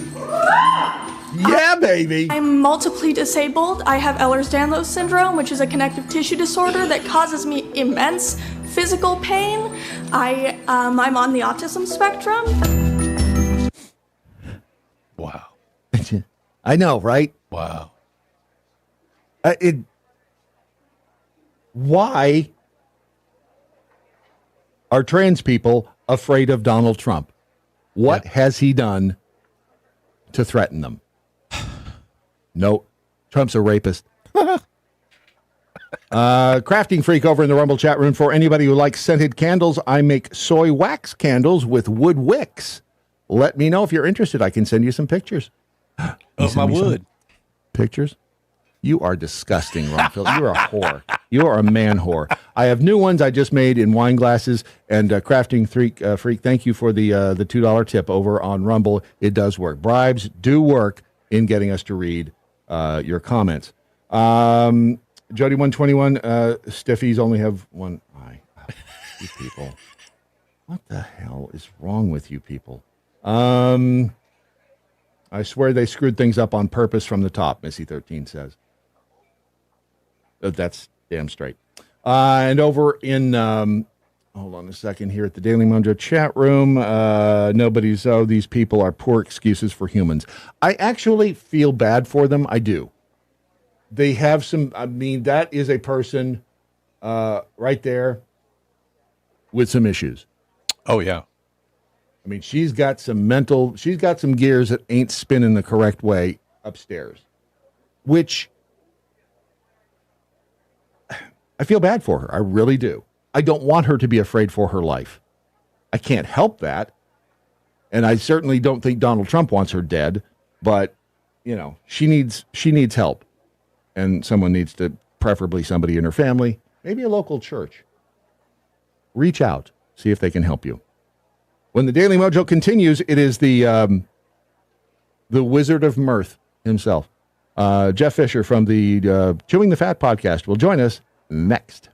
Yeah, baby. I'm multiply disabled. I have Ehlers-Danlos syndrome, which is a connective tissue disorder that causes me immense physical pain. I'm on the autism spectrum. Wow. I know, right? Wow. Why are trans people afraid of Donald Trump? What has he done to threaten them? No, Trump's a rapist. Crafting Freak over in the Rumble chat room. For anybody who likes scented candles, I make soy wax candles with wood wicks. Let me know if you're interested. I can send you some pictures. Of my wood. Pictures? You are disgusting, Ronfield. You're a whore. You are a man whore. I have new ones I just made in wine glasses. And Crafting Freak, thank you for the $2 tip over on Rumble. It does work. Bribes do work in getting us to read your comments. Jody 121, Stiffies only have one eye. You people. What the hell is wrong with you people? I swear they screwed things up on purpose from the top, Missy13 says. That's damn straight. And over in, hold on a second here at the Daily MoJo chat room, these people are poor excuses for humans. I actually feel bad for them. I do. They have that is a person right there with some issues. Oh, yeah. I mean, she's got some gears that ain't spinning the correct way upstairs, which I feel bad for her. I really do. I don't want her to be afraid for her life. I can't help that. And I certainly don't think Donald Trump wants her dead, but she needs help. And someone needs to, preferably somebody in her family, maybe a local church. Reach out, see if they can help you. When the Daily MoJo continues, it is the Wizard of Mirth himself. Jeff Fisher from the Chewing the Fat podcast will join us next.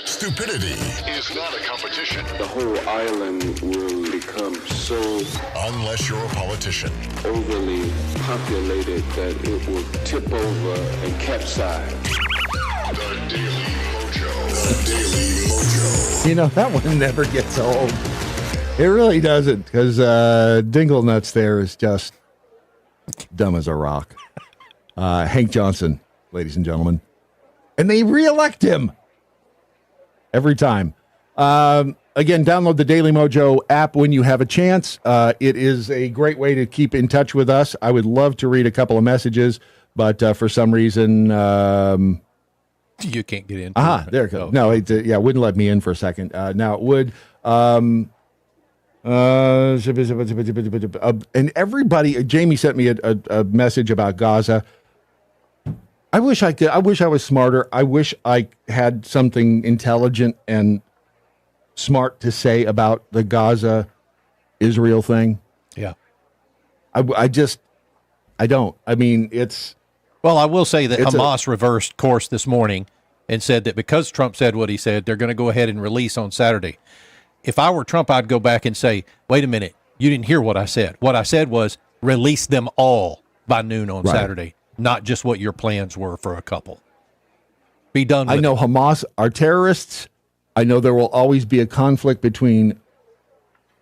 Stupidity is not a competition. The whole island will become so... Unless you're a politician. ...overly populated that it will tip over and capsize. The Daily MoJo. The Daily MoJo. That one never gets old. It really doesn't, because Dingle Nuts there is just dumb as a rock. Hank Johnson, ladies and gentlemen. And they reelect him every time. Again, download the Daily MoJo app when you have a chance. It is a great way to keep in touch with us. I would love to read a couple of messages, but for some reason... you can't get in. There it goes. No, it wouldn't let me in for a second. Now it would. And everybody, Jamie sent me a message about Gaza. I wish I was smarter. I wish I had something intelligent and smart to say about the Gaza-Israel thing. Yeah. I don't. I mean, it's... Well, I will say that Hamas reversed course this morning and said that because Trump said what he said, they're going to go ahead and release on Saturday. If I were Trump, I'd go back and say, wait a minute, you didn't hear what I said. What I said was release them all by noon on Saturday, not just what your plans were for a couple. Be done with I know it. Hamas are terrorists. I know there will always be a conflict between,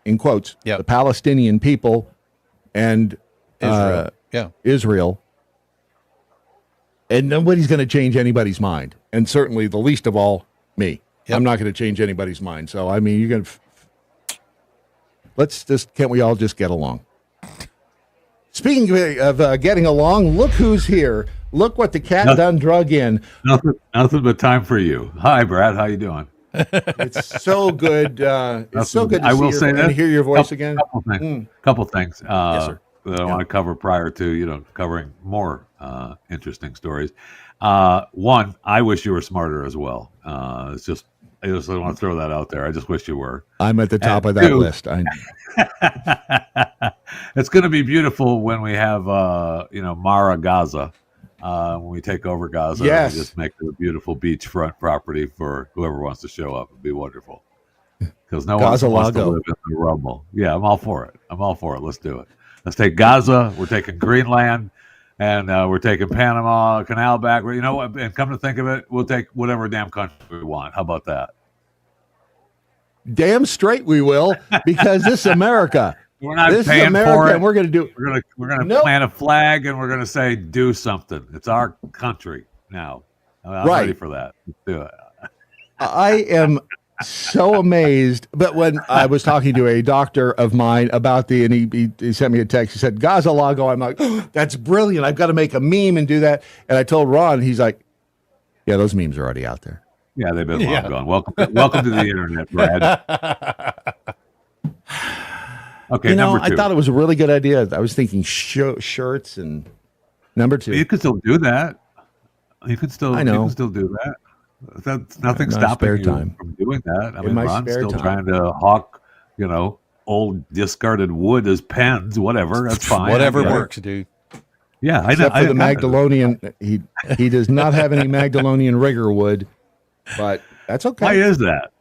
in quotes, the Palestinian people and Israel. And nobody's going to change anybody's mind. And certainly the least of all, me. Yep. I'm not going to change anybody's mind. So, I mean, you're going to... can't we all just get along? Speaking of getting along, look who's here. Look what the cat done drug in. Nothing but time for you. Hi, Brad. How you doing? It's so good. It's so good to I see will say and that hear your voice again. Couple things. Yes, sir. That I want to cover prior to covering more interesting stories. One, I wish you were smarter as well. I just want to throw that out there. I just wish you were. I'm at the top of that list. It's going to be beautiful when we have Mara Gaza. When we take over Gaza, Yes. we just make it a beautiful beachfront property for whoever wants to show up. It'd be wonderful. Because no one wants to live in the rubble. Yeah, I'm all for it. Let's do it. Let's take Gaza. We're taking Greenland, and we're taking Panama Canal back. You know what? And come to think of it, we'll take whatever damn country we want. How about that? Damn straight we will, because this is America. We're not this paying is America, for it. and we're going to do. We're gonna plant a flag, and we're gonna say, "Do something." It's our country now. I'm ready for that. Let's do it. I am so amazed. But when I was talking to a doctor of mine about and he sent me a text. He said, Gaza Lago. I'm like, oh, that's brilliant. I've got to make a meme and do that. And I told Ron, he's like, yeah, those memes are already out there. Yeah, they've been long gone. Welcome to the internet, Brad. Okay, number two. I thought it was a really good idea. I was thinking shirts and number two. You could still do that. You could still do that. That's nothing stopping you from doing that. I mean, Ron's still trying to hawk, old discarded wood as pens, whatever. That's fine. Whatever works, dude. Yeah, Except for the Magdalenian. He does not have any Magdalenian rigger wood, but that's okay. Why is that?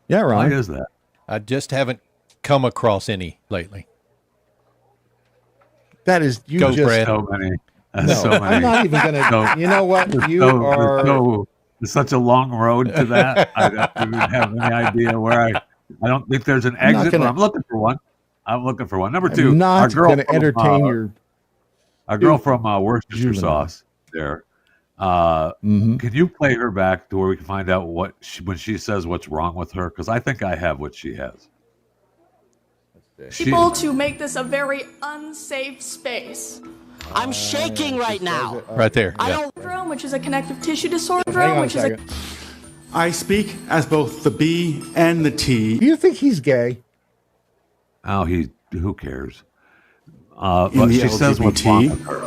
Yeah, Ron. Why is that? I just haven't come across any lately. That is Brad. So many. No, so many. I'm not even going to. You know what? It's such a long road to that. I don't even have any idea where I don't think there's an exit, but I'm looking for one. Number two, I'm not our girl going to entertain our girl from Worcestershire sauce there. Can you play her back to where we can find out when she says what's wrong with her? Because I think I have what she has. People to make this a very unsafe space. I'm shaking right now. Right there. Syndrome, which is a connective tissue disorder, which is I speak as both the B and the T. Do you think he's gay? Oh, who cares? But she says what's wrong with her.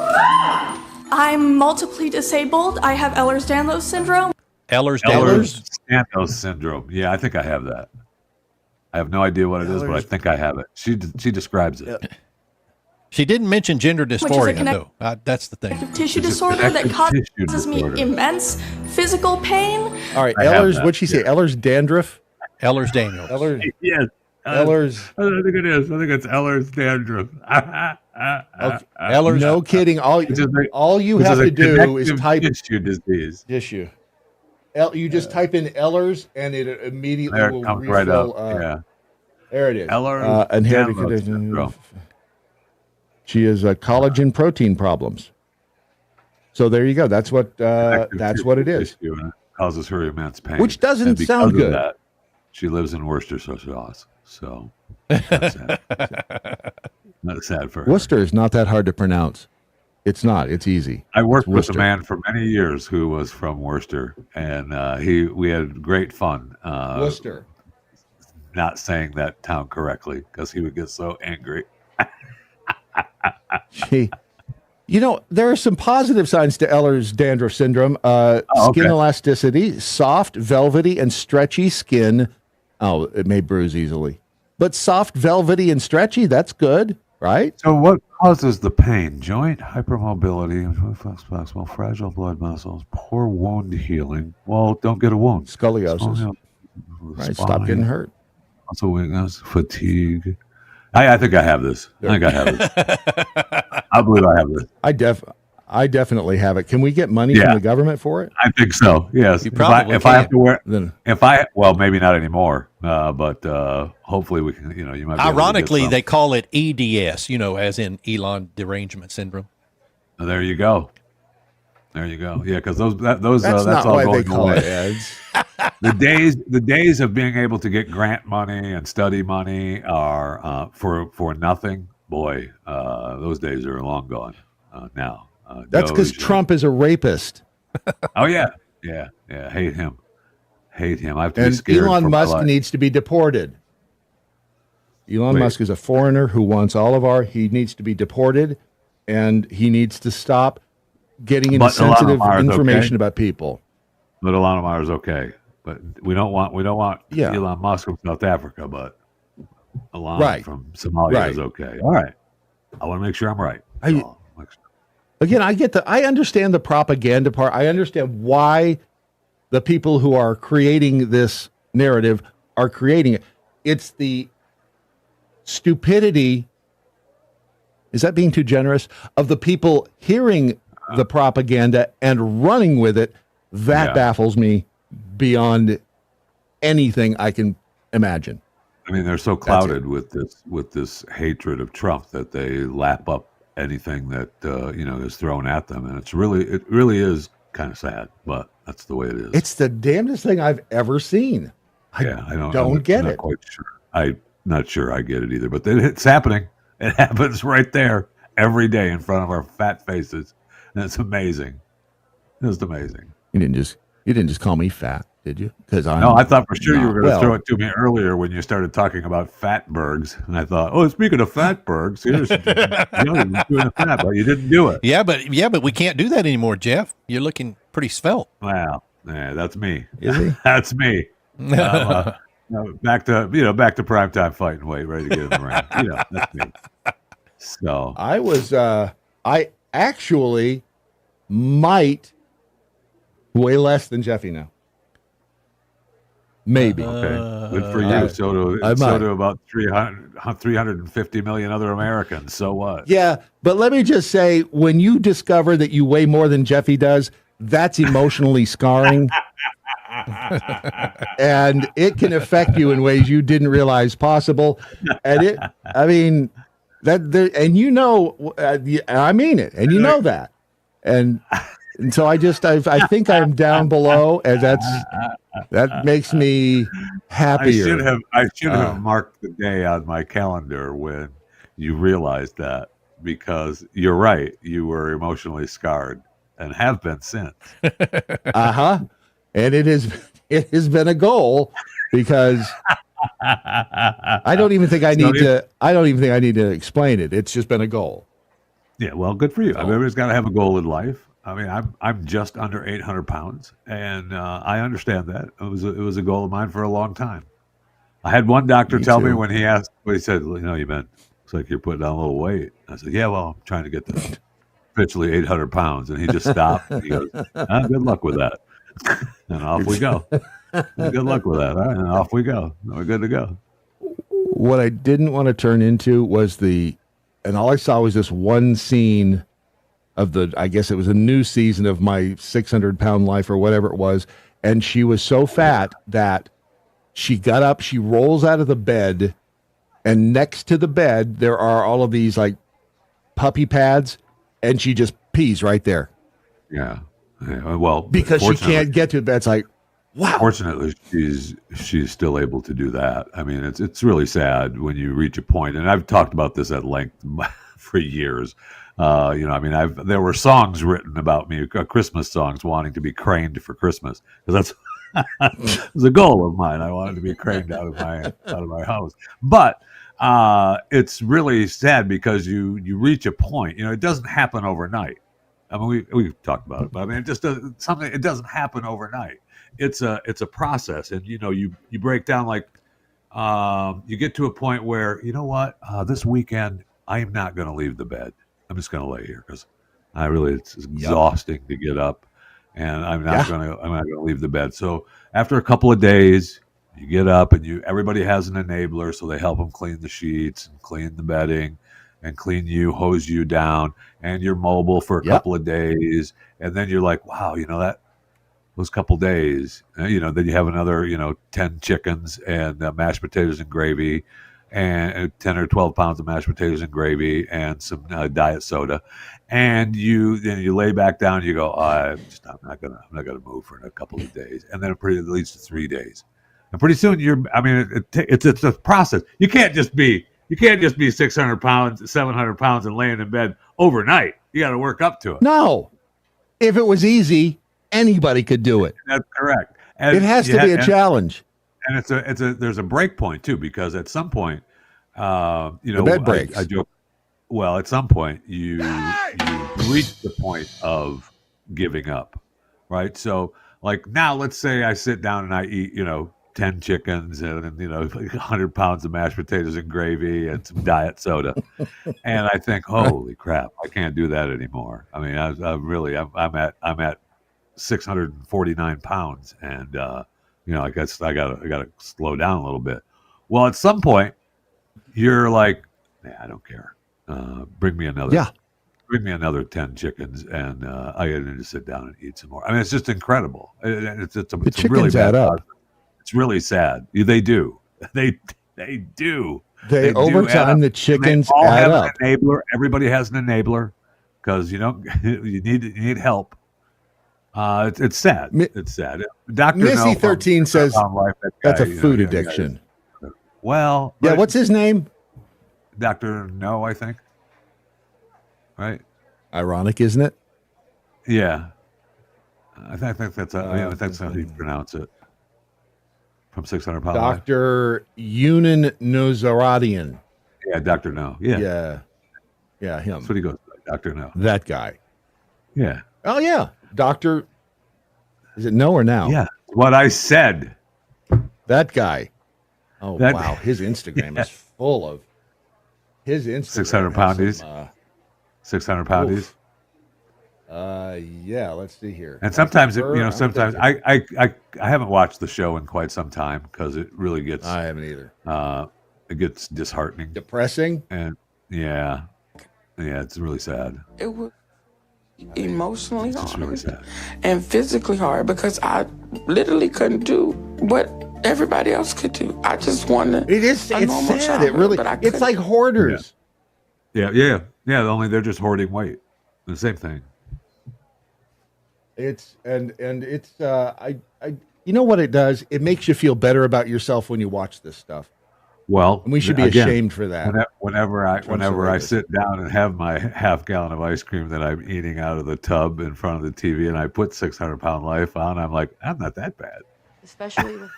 I'm multiply disabled. I have Ehlers-Danlos syndrome. Ehlers-Danlos syndrome. Yeah, I think I have that. I have no idea what it is, but I think I have it. She describes it. She didn't mention gender dysphoria, though. That's the thing. Connective tissue disorder that causes me immense physical pain. All right, Ehlers. What'd she say? Ehlers dandruff. Ehlers-Danlos. Yes. Ehlers. I think it is. I think it's Ehlers dandruff. Ehlers. No kidding. All you have to do is type tissue disease. Issue. You just type in Ehlers, and it immediately will comes refill. Right up. Yeah. There it is. Ehlers inherited condition. She has collagen protein problems. So there you go. That's what it is. It causes her immense pain, which doesn't sound good. That, she lives in Worcestershire sauce, so that's sad. Not sad for her. Worcester is not that hard to pronounce. It's not. It's easy. I worked with a man for many years who was from Worcester, and we had great fun. Worcester. Not saying that town correctly because he would get so angry. There are some positive signs to Ehlers-Danlos syndrome. Skin elasticity, soft, velvety, and stretchy skin. Oh, it may bruise easily. But soft, velvety, and stretchy, that's good, right? So what causes the pain? Joint hypermobility, flexible, fragile blood vessels, poor wound healing. Well, don't get a wound. Scoliosis. Right, stop getting hurt. Also weakness, fatigue. I think I have this. I believe I have this. I definitely have it. Can we get money from the government for it? I think so. Yes. You probably if I have to wear, maybe not anymore. But hopefully we can. You might. Ironically, they call it EDS. As in Elon derangement syndrome. Oh, there you go. Yeah, because that's not all why going they call away. it ads. The days of being able to get grant money and study money are for nothing. Boy, those days are long gone now. That's because Trump is a rapist. Oh yeah. Hate him. hate him. I have to be And scared. Elon Musk needs to be deported. Elon Musk is a foreigner who wants he needs to be deported, and he needs to stop getting into sensitive information about people. But Ilhan Omar is okay. But we don't want Elon Musk from South Africa, but Ilhan from Somalia is okay. All right. I want to make sure I'm right. Again, I understand the propaganda part. I understand why the people who are creating this narrative are creating it. It's the stupidity, is that being too generous, of the people hearing the propaganda and running with it. That baffles me beyond anything I can imagine. I mean, they're so clouded with this hatred of Trump that they lap up anything that is thrown at them, and it really is kind of sad, but that's the way it is. It's the damnedest thing I've ever seen. I don't get it. I'm not quite sure. I'm not sure I get it either, but it's happening. It happens right there every day in front of our fat faces, and it's amazing. It's amazing. You didn't just call me fat, did you? Because I thought for sure you were going to throw it to me earlier when you started talking about fatbergs, and I thought, speaking of fatbergs, here's doing a fat, but you didn't do it. Yeah, but we can't do that anymore, Jeff. You're looking pretty svelte. Wow, that's me. Is he? That's me. Back to primetime fighting weight, ready to get in the ring. That's me. So I actually might weigh less than Jeffy now. Maybe. Okay. Good for you. So do about 350 million other Americans. So what? Yeah, but let me just say, when you discover that you weigh more than Jeffy does, that's emotionally scarring. And it can affect you in ways you didn't realize possible. And I mean that, and I mean it, and you know that, and so I think I'm down below, and that makes me happier. I should have marked the day on my calendar when you realized that, because you're right, you were emotionally scarred and have been since. And it has been a goal, because I don't even think I need to explain it. It's just been a goal. Yeah, well, good for you. Everybody's got to have a goal in life. I mean, I'm just under 800 pounds, and I understand that. It was a goal of mine for a long time. I had one doctor tell me when he asked, he said, looks like you're putting on a little weight. I said, yeah, well, I'm trying to get to officially 800 pounds. And he just stopped. And he goes, good luck with that. And off we go. Good luck with that. All right, and off we go. We're good to go. What I didn't want to turn into was and all I saw was this one scene of I guess it was a new season of My 600-Pound Life or whatever it was. And she was so fat that she got up, she rolls out of the bed, and next to the bed, there are all of these like puppy pads, and she just pees right there. Yeah. Well, because she can't get to the bed. It's like, wow. Fortunately, she's still able to do that. I mean, it's really sad when you reach a point, and I've talked about this at length for years. There were songs written about me, Christmas songs, wanting to be craned for Christmas, because it was a goal of mine. I wanted to be craned out of my house. But it's really sad because you reach a point. It doesn't happen overnight. I mean, we've talked about it, but I mean, it just doesn't. It doesn't happen overnight. It's a process, and you break down, like you get to a point where this weekend I am not going to leave the bed. I'm just going to lay here because it's exhausting to get up, and I'm not going to leave the bed. So after a couple of days, you get up, and everybody has an enabler, so they help them clean the sheets and clean the bedding and clean you, hose you down, and you're mobile for a couple of days, and then you're like, wow, that those couple days, then you have another 10 chickens and mashed potatoes and gravy, and 10 or 12 pounds of mashed potatoes and gravy, and some diet soda, and you lay back down, and you go, I'm not gonna move for a couple of days, and then it leads to 3 days, and pretty soon it's a process. You can't just be 600 pounds, 700 pounds and laying in bed overnight. You got to work up to it. No, if it was easy, anybody could do it. That's correct. It has to be a challenge. And there's a break point too, because at some point, the bed breaks. I joke. Well, at some point, you reach the point of giving up, right? So, like now, let's say I sit down and I eat, 10 chickens and 100 pounds of mashed potatoes and gravy and some diet soda, and I think, holy crap, I can't do that anymore. I mean, I'm at 649 pounds, and I guess I gotta slow down a little bit. Well, at some point, you're like, I don't care. Bring me another 10 chickens, and I need to sit down and eat some more. I mean, it's just incredible. It's chickens really bad add up. It's really sad. They do. They do. They over time the chickens all add have up. An enabler. Everybody has an enabler because you need help. It's sad. It's sad. Dr. Missy No 13 says that's a food addiction. Well, yeah. What's his name? Dr. No, I think. Right. Ironic, isn't it? Yeah. I think that's how you pronounce it. From 600 pounds. Dr. Yunan Nozaradian. Yeah, Dr. No. Yeah. Yeah, him. That's what he goes by, Dr. No. That guy. Yeah. Oh, yeah. Dr. Is it no or now? Yeah. What I said. That guy. Oh, wow. His Instagram is full of his Instagram. 600 poundies. 600 poundies. Yeah, let's see here. And sometimes sometimes I haven't watched the show in quite some time because it really gets. I haven't either. It gets disheartening, depressing, and yeah, it's really sad. It was emotionally hard, really sad, and physically hard because I literally couldn't do what everybody else could do. I just wanted. It's sad. It really. It's like hoarders. Yeah. Only they're just hoarding weight. The same thing. It's you know what it does? It makes you feel better about yourself when you watch this stuff. Well, and we should be ashamed for that. Whenever I sit down and have my half gallon of ice cream that I'm eating out of the tub in front of the TV, and I put 600-pound Life on, I'm like, I'm not that bad. Especially with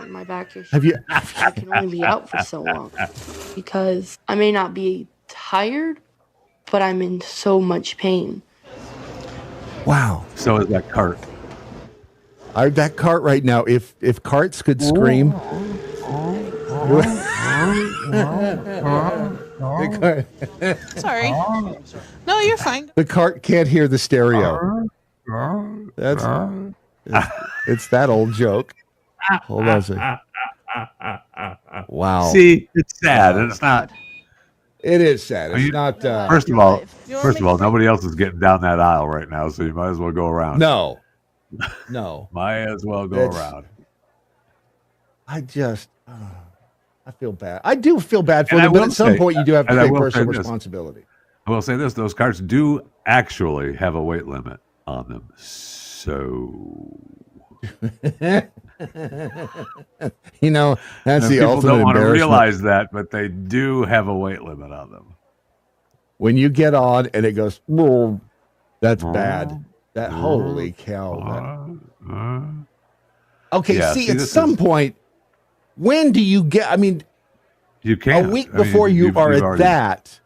my back issue. I can only be out for so long because I may not be tired, but I'm in so much pain. Wow. So is that cart. That cart right now, if carts could scream. Sorry. No, you're fine. The cart can't hear the stereo. It's that old joke. Hold on a second. Wow. See, it's sad. It's not. It is sad. It's not. First of all, nobody else is getting down that aisle right now, so you might as well go around. No. Might as well go around. I feel bad. I do feel bad for them, but at some point you do have to take personal responsibility. I will say this: those carts do actually have a weight limit on them. So. That's the people ultimate don't want to embarrassment. realize that, but they do have a weight limit on them. When you get on and it goes, that's bad. That holy cow. Okay, Yeah, see, at some point, when do you get? I mean, you can't. A week before you are at that.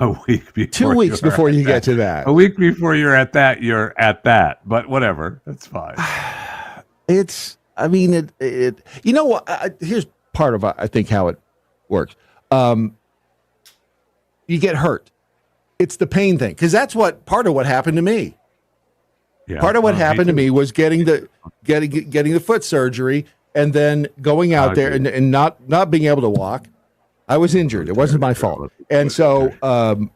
A week before. 2 weeks before you get to that. A week before you're at that, you're at that. But whatever, that's fine. It's. I mean, it. You know what? Here's part of I think how it works. You get hurt. It's the pain thing, because that's part of what happened to me. Yeah, part of what happened to me was getting the foot surgery and then going out there and not being able to walk. I was injured. It wasn't my fault. And so, and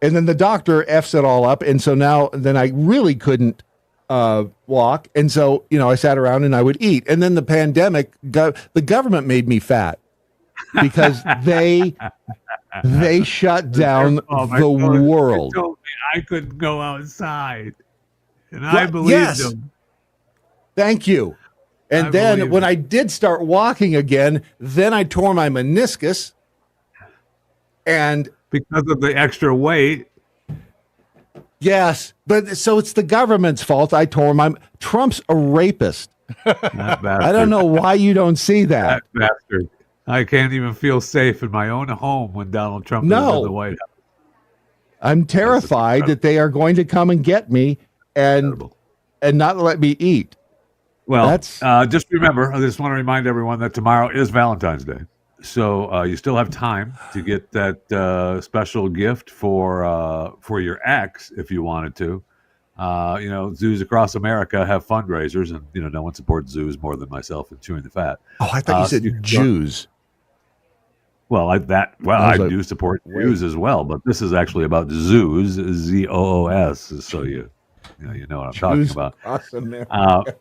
then the doctor F's it all up. And so then I really couldn't walk. And so, I sat around and I would eat. And then the pandemic, the government made me fat because they shut down the world. They told me I couldn't go outside. And I believed them. Thank you. And then when I did start walking again, then I tore my meniscus. And because of the extra weight. Yes, but so it's the government's fault. Trump's a rapist. I don't know why you don't see that. That bastard. I can't even feel safe in my own home when Donald Trump is in the White House. I'm terrified that they are going to come and get me and not let me eat. Well, just remember, I just want to remind everyone that tomorrow is Valentine's Day. So you still have time to get that special gift for your ex if you wanted to. Zoos across America have fundraisers, and no one supports zoos more than myself in chewing the fat. Oh, I thought you said Jews. Well, I do support Jews as well, but this is actually about zoos, ZOOS. So you know what I'm talking about. Across America.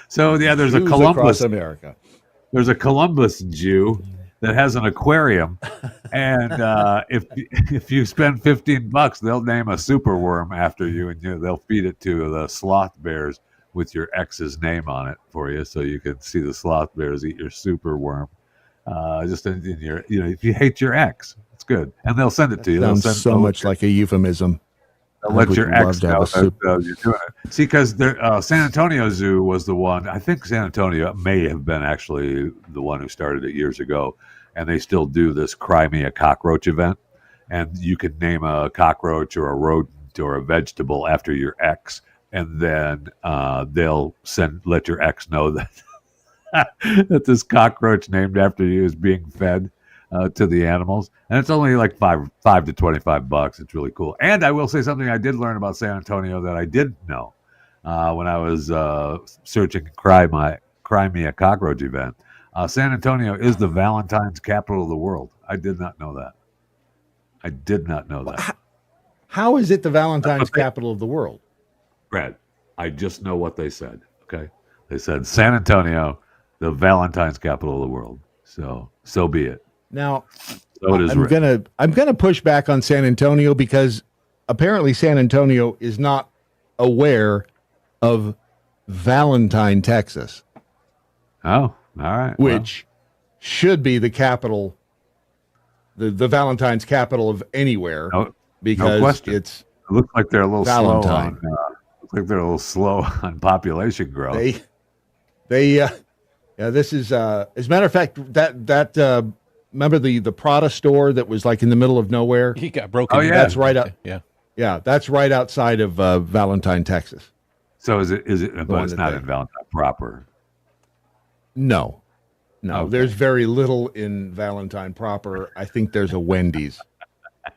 So there's Jews a Columbus across America. There's a Columbus Jew that has an aquarium, and if you spend $15, they'll name a superworm after you, and they'll feed it to the sloth bears with your ex's name on it for you, so you can see the sloth bears eat your superworm. Just in your, if you hate your ex, it's good, and they'll send it to you. Sounds so much like a euphemism. They'll let your ex know that you're doing it. See, because San Antonio Zoo was the one. I think San Antonio may have been actually the one who started it years ago, and they still do this Cry Me a Cockroach event, and you can name a cockroach or a rodent or a vegetable after your ex, and then they'll let your ex know that that this cockroach named after you is being fed to the animals, and it's only like $5 to $25. It's really cool. And I will say something I did learn about San Antonio that I didn't know when I was searching Cry Me a Cockroach event. San Antonio is the Valentine's capital of the world. I did not know that. How is it the Valentine's capital of the world? Brad, I just know what they said. Okay, they said San Antonio, the Valentine's capital of the world. So be it. Now, so it is I'm gonna push back on San Antonio because apparently San Antonio is not aware of Valentine, Texas. Oh, all right. Which should be the capital, the Valentine's capital of anywhere. Because it looks like they're a little Valentine. slow on. Looks like they're a little slow on population growth. This is as a matter of fact that remember the Prada store that was like in the middle of nowhere? He got broken. Oh yeah, that's right up. Yeah, that's right outside of Valentine, Texas. So is it? But it's not in Valentine proper. No. Okay. There's very little in Valentine proper. I think there's a Wendy's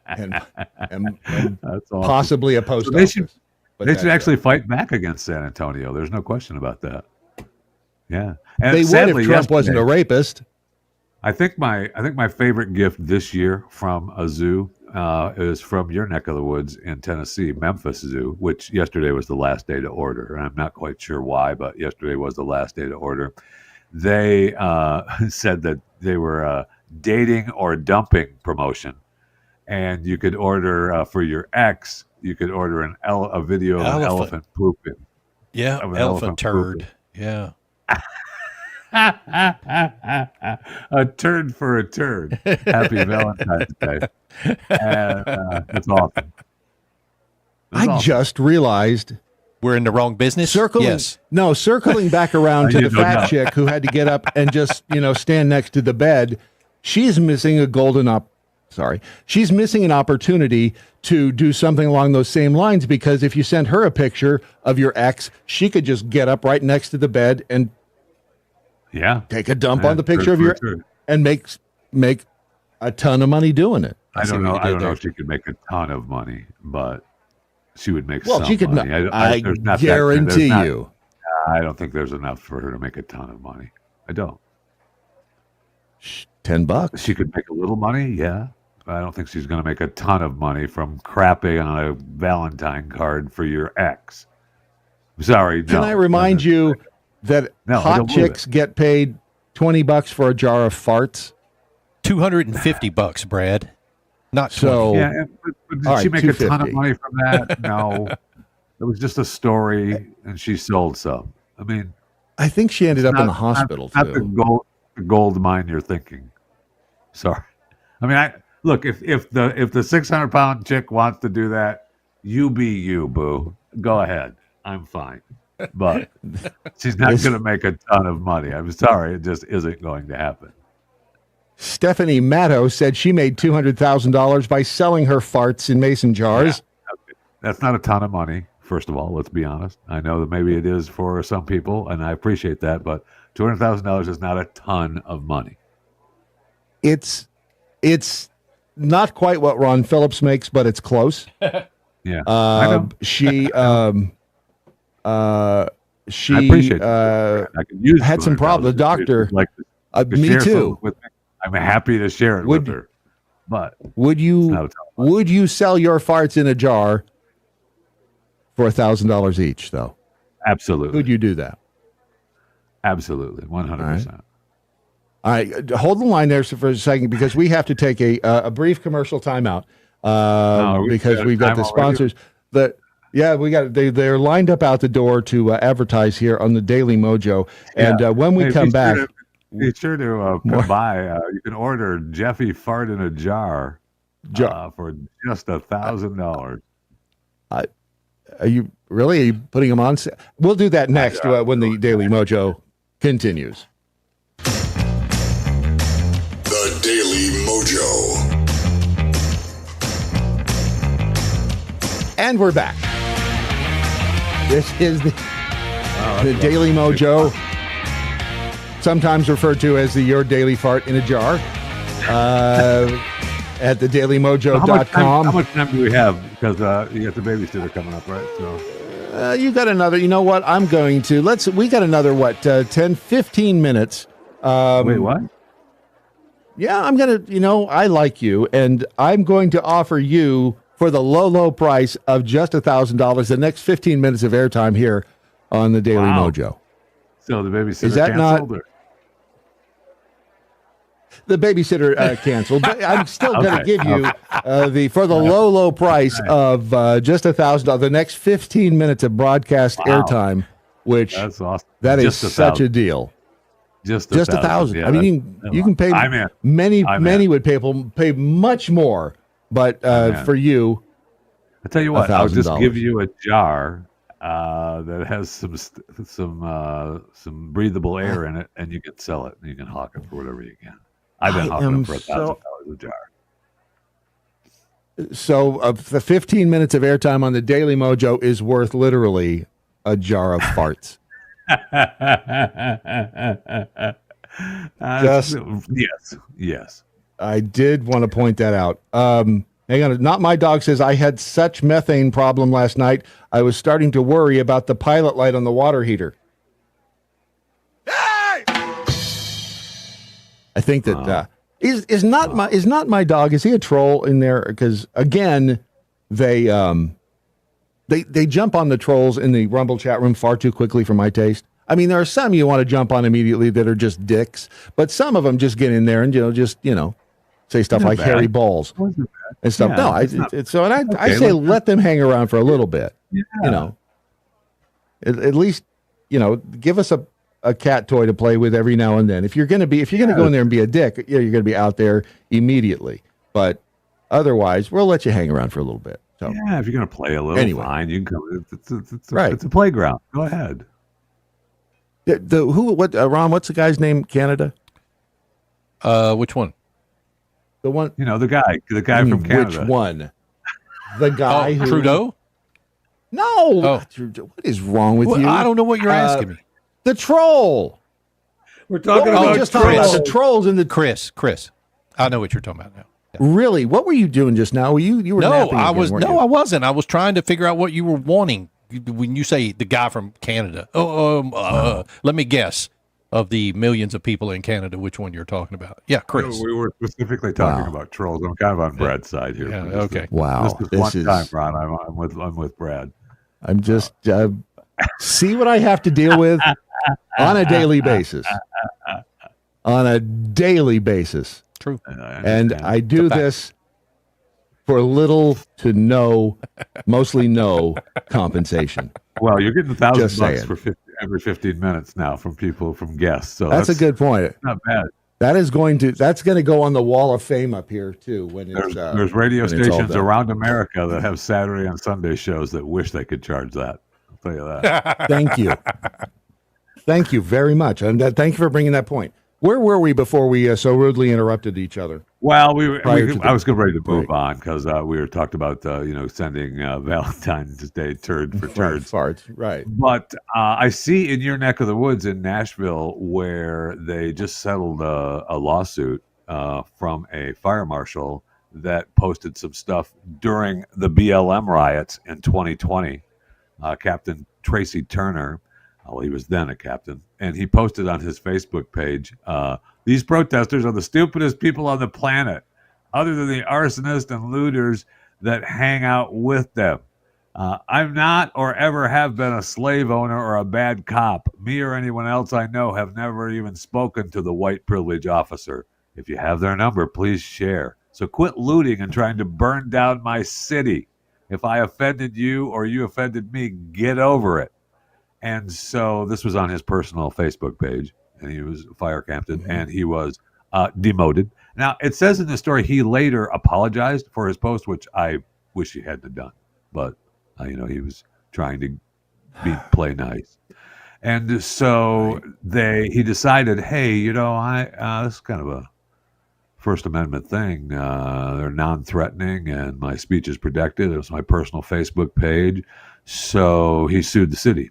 and That's awesome. possibly a post So they office. They should actually fight back against San Antonio. There's no question about that. Yeah, and they would sadly, if Trump wasn't a rapist. I think my favorite gift this year from a zoo is from your neck of the woods in Tennessee, Memphis Zoo, which yesterday was the last day to order. And I'm not quite sure why, but yesterday was the last day to order. They said that they were dating or dumping promotion, and you could order for your ex. You could order a video of an elephant pooping. Yeah, elephant turd. Pooping. Yeah. A turd for a turd. Happy Valentine's Day. And, that's awesome. Just realized we're in the wrong business. Circling back around to the fat chick who had to get up and just stand next to the bed. She's missing she's missing an opportunity to do something along those same lines, because if you send her a picture of your ex, she could just get up right next to the bed and take a dump on the picture of your and make a ton of money doing it. I don't know if she could make a ton of money, but she would make some she could money. I guarantee you. I don't think there's enough for her to make a ton of money. I don't. $10. She could make a little money, yeah. But I don't think she's going to make a ton of money from crapping on a Valentine card for your ex. Sorry. Can I remind you that hot chicks get paid $20 for a jar of farts? $250, Brad. Not so. Yeah, but did she make a ton of money from that? No. It was just a story, and she sold some. I mean, I think she ended up in the hospital not too. The gold mine you're thinking. Sorry. I mean, look, if the 600-pound chick wants to do that, you be you, boo. Go ahead. I'm fine. But she's not going to make a ton of money. I'm sorry. It just isn't going to happen. Stephanie Matto said she made $200,000 by selling her farts in mason jars. Yeah, okay. That's not a ton of money, first of all. Let's be honest. I know that maybe it is for some people, and I appreciate that, but $200,000 is not a ton of money. It's not quite what Ron Phillips makes, but it's close. Yeah, I know. She I appreciate I can use had some problems. The doctor, me too. I'm happy to share it with her. But would you sell your farts in a jar for $1,000 each, though? Absolutely. Would you do that? Absolutely, 100%. All right, hold the line there for a second because we have to take a brief commercial timeout because we've got the sponsors. They're lined up out the door to advertise here on the Daily MoJo, and when we come back, be sure to come by. You can order Jeffy Fart in a jar for just $1,000. Are you really? Are you putting them on? We'll do that next when the Daily MoJo continues. The Daily MoJo. And we're back. This is the Daily MoJo, sometimes referred to as your daily fart in a jar, at thedailymojo.com. How much time do we have? Because you got the babysitter coming up, right? So you got another, you know what? I'm going to, we got another, 10, 15 minutes. Wait, what? Yeah, I'm going to, I like you, and I'm going to offer you, for the low price of just $1,000, the next 15 minutes of airtime here on the Daily MoJo. So the babysitter is that canceled? Not? The babysitter canceled, but I'm still going to give you for the low price of just $1,000, the next 15 minutes of broadcast airtime, which that's awesome. That is such a deal. Just $1,000. Yeah, I mean, you can pay. Many would pay much more. But for you, I tell you what, I'll just give you a jar that has some breathable air in it, and you can sell it, and you can hawk it for whatever you can. I've been hawking them for $1,000 a jar. So the 15 minutes of airtime on the Daily MoJo is worth literally a jar of farts. Yes. I did want to point that out. Hang on. Not My Dog says, I had such methane problem last night. I was starting to worry about the pilot light on the water heater. Hey! I think that is not my dog. Is he a troll in there? Because again, they jump on the trolls in the Rumble chat room far too quickly for my taste. I mean, there are some you want to jump on immediately that are just dicks, but some of them just get in there and say stuff like hairy balls and stuff. Yeah, no, I say let them hang around for a little bit. Yeah. At least give us a cat toy to play with every now and then. If you're gonna go in there and be a dick, you're gonna be out there immediately. But otherwise, we'll let you hang around for a little bit. So yeah, if you're gonna play a little, fine. You can come. It's a playground. Go ahead. Ron? What's the guy's name? Canada. Which one? The one. The guy from Canada. Which one? The guy who Trudeau. No. What is wrong with you? I don't know what you're asking me. The troll. We're talking about the trolls in the Chris. I know what you're talking about now. Yeah. Really? What were you doing just now? You were napping I wasn't. I was trying to figure out what you were wanting when you say the guy from Canada. Let me guess. Of the millions of people in Canada, which one you're talking about? Yeah, Chris. We were specifically talking about trolls. I'm kind of on Brad's side here. Yeah, okay. Wow. This is one time, Ron. I'm with Brad. I'm just see what I have to deal with on a daily basis. On a daily basis. True. And I do this for little to no, mostly no compensation. Well, you're getting $1,000 for every 15 minutes now from guests. So that's a good point. Not bad. That's going to go on the wall of fame up here too. When there's radio stations around America that have Saturday and Sunday shows that wish they could charge that. I'll I'll tell you that. Thank you very much. And thank you for bringing that point. Where were we before we so rudely interrupted each other? Well, I was getting ready to move on because we were talked about, sending Valentine's Day turd for turds. Farts, right. But I see in your neck of the woods in Nashville where they just settled a lawsuit from a fire marshal that posted some stuff during the BLM riots in 2020. Captain Tracy Turner, well, he was then a captain, and he posted on his Facebook page, these protesters are the stupidest people on the planet, other than the arsonists and looters that hang out with them. I'm not or ever have been a slave owner or a bad cop. Me or anyone else I know have never even spoken to the white privilege officer. If you have their number, please share. So quit looting and trying to burn down my city. If I offended you or you offended me, get over it. And so this was on his personal Facebook page, and he was a fire captain, and he was demoted. Now, it says in the story he later apologized for his post, which I wish he hadn't done. But, he was trying to play nice. And so he decided, hey, this is kind of a First Amendment thing. They're non-threatening, and my speech is protected. It was my personal Facebook page. So he sued the city.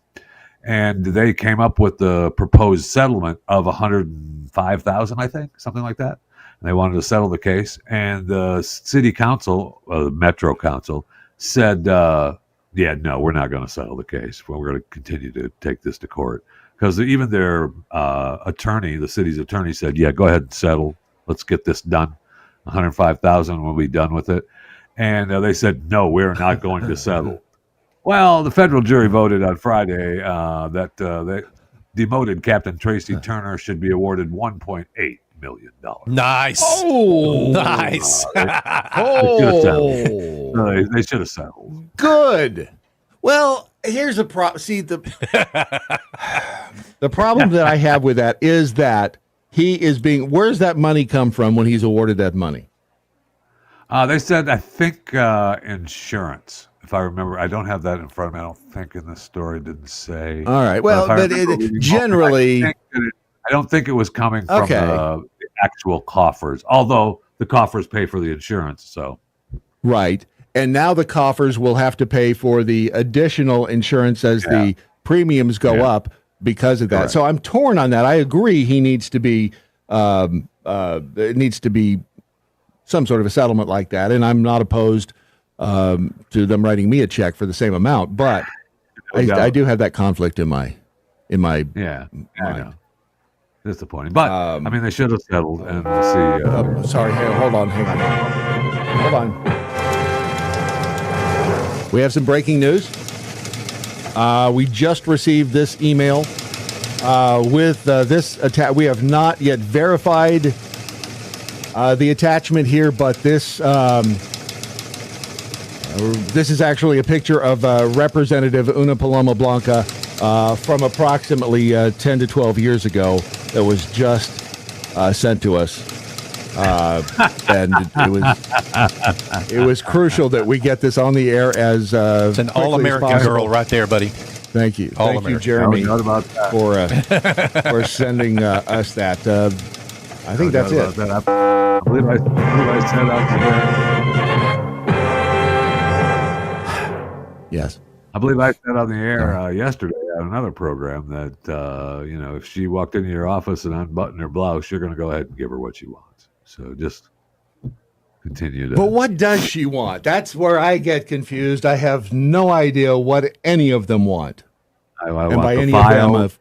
And they came up with the proposed settlement of $105,000, I think, something like that. And they wanted to settle the case. And the city council, the Metro Council, said, no, we're not going to settle the case. We're going to continue to take this to court. Because even their attorney, the city's attorney, said, yeah, go ahead and settle. Let's get this done. $105,000, we'll be done with it. And they said, no, we're not going to settle. Well, the federal jury voted on Friday that the demoted Captain Tracy Turner should be awarded $1.8 million. Nice. Oh, nice. They should have settled. Good. Well, here's a problem. See, the problem that I have with that is that he is being. Where's that money come from when he's awarded that money? They said, I think, insurance. If I remember, I don't have that in front of me. I don't think in the story it didn't say. All right. Well, but generally, I don't think it was coming from the actual coffers, although the coffers pay for the insurance. So, right. And now the coffers will have to pay for the additional insurance as the premiums go up because of that. Correct. So I'm torn on that. I agree. He needs to be. It needs to be some sort of a settlement like that, and I'm not opposed to them writing me a check for the same amount, but I do have that conflict in my mind. I know. Disappointing, but they should have settled, and we'll see. Sorry, hold on. We have some breaking news. We just received this email with this attack. We have not yet verified the attachment here, but this is actually a picture of Representative Una Paloma Blanca from approximately 10 to 12 years ago that was just sent to us. And it was crucial that we get this on the air as it's an all-American girl right there, buddy. Thank you. Thank you, Jeremy, for sending us that. I think that's it. I believe I said out there. Yes. I believe I said on the air yesterday on another program that, if she walked into your office and unbuttoned her blouse, you're going to go ahead and give her what she wants. So just continue to. But what does she want? That's where I get confused. I have no idea what any of them want. I want by any file. Of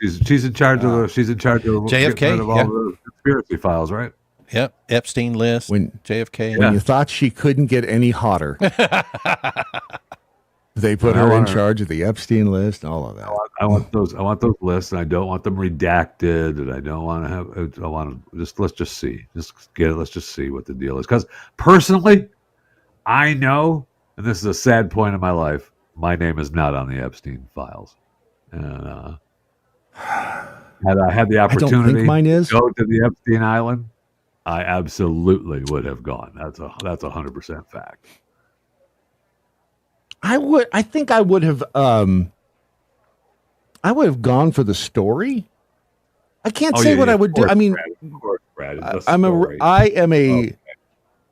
them, she's in charge of JFK. Of all the conspiracy files, right? Yep. Epstein list. JFK. When you thought she couldn't get any hotter. They put her in charge of the Epstein list and all of that. I want those lists, and I don't want them redacted, and I don't want to have. I want to let's just see. Let's just see what the deal is. Because personally, I know, and this is a sad point in my life, my name is not on the Epstein files. And had I had the opportunity I don't think mine is. To go to the Epstein Island, I absolutely would have gone. That's 100% fact. I think I would have I would have gone for the story. I can't say what I would do. I mean, Brad, I'm an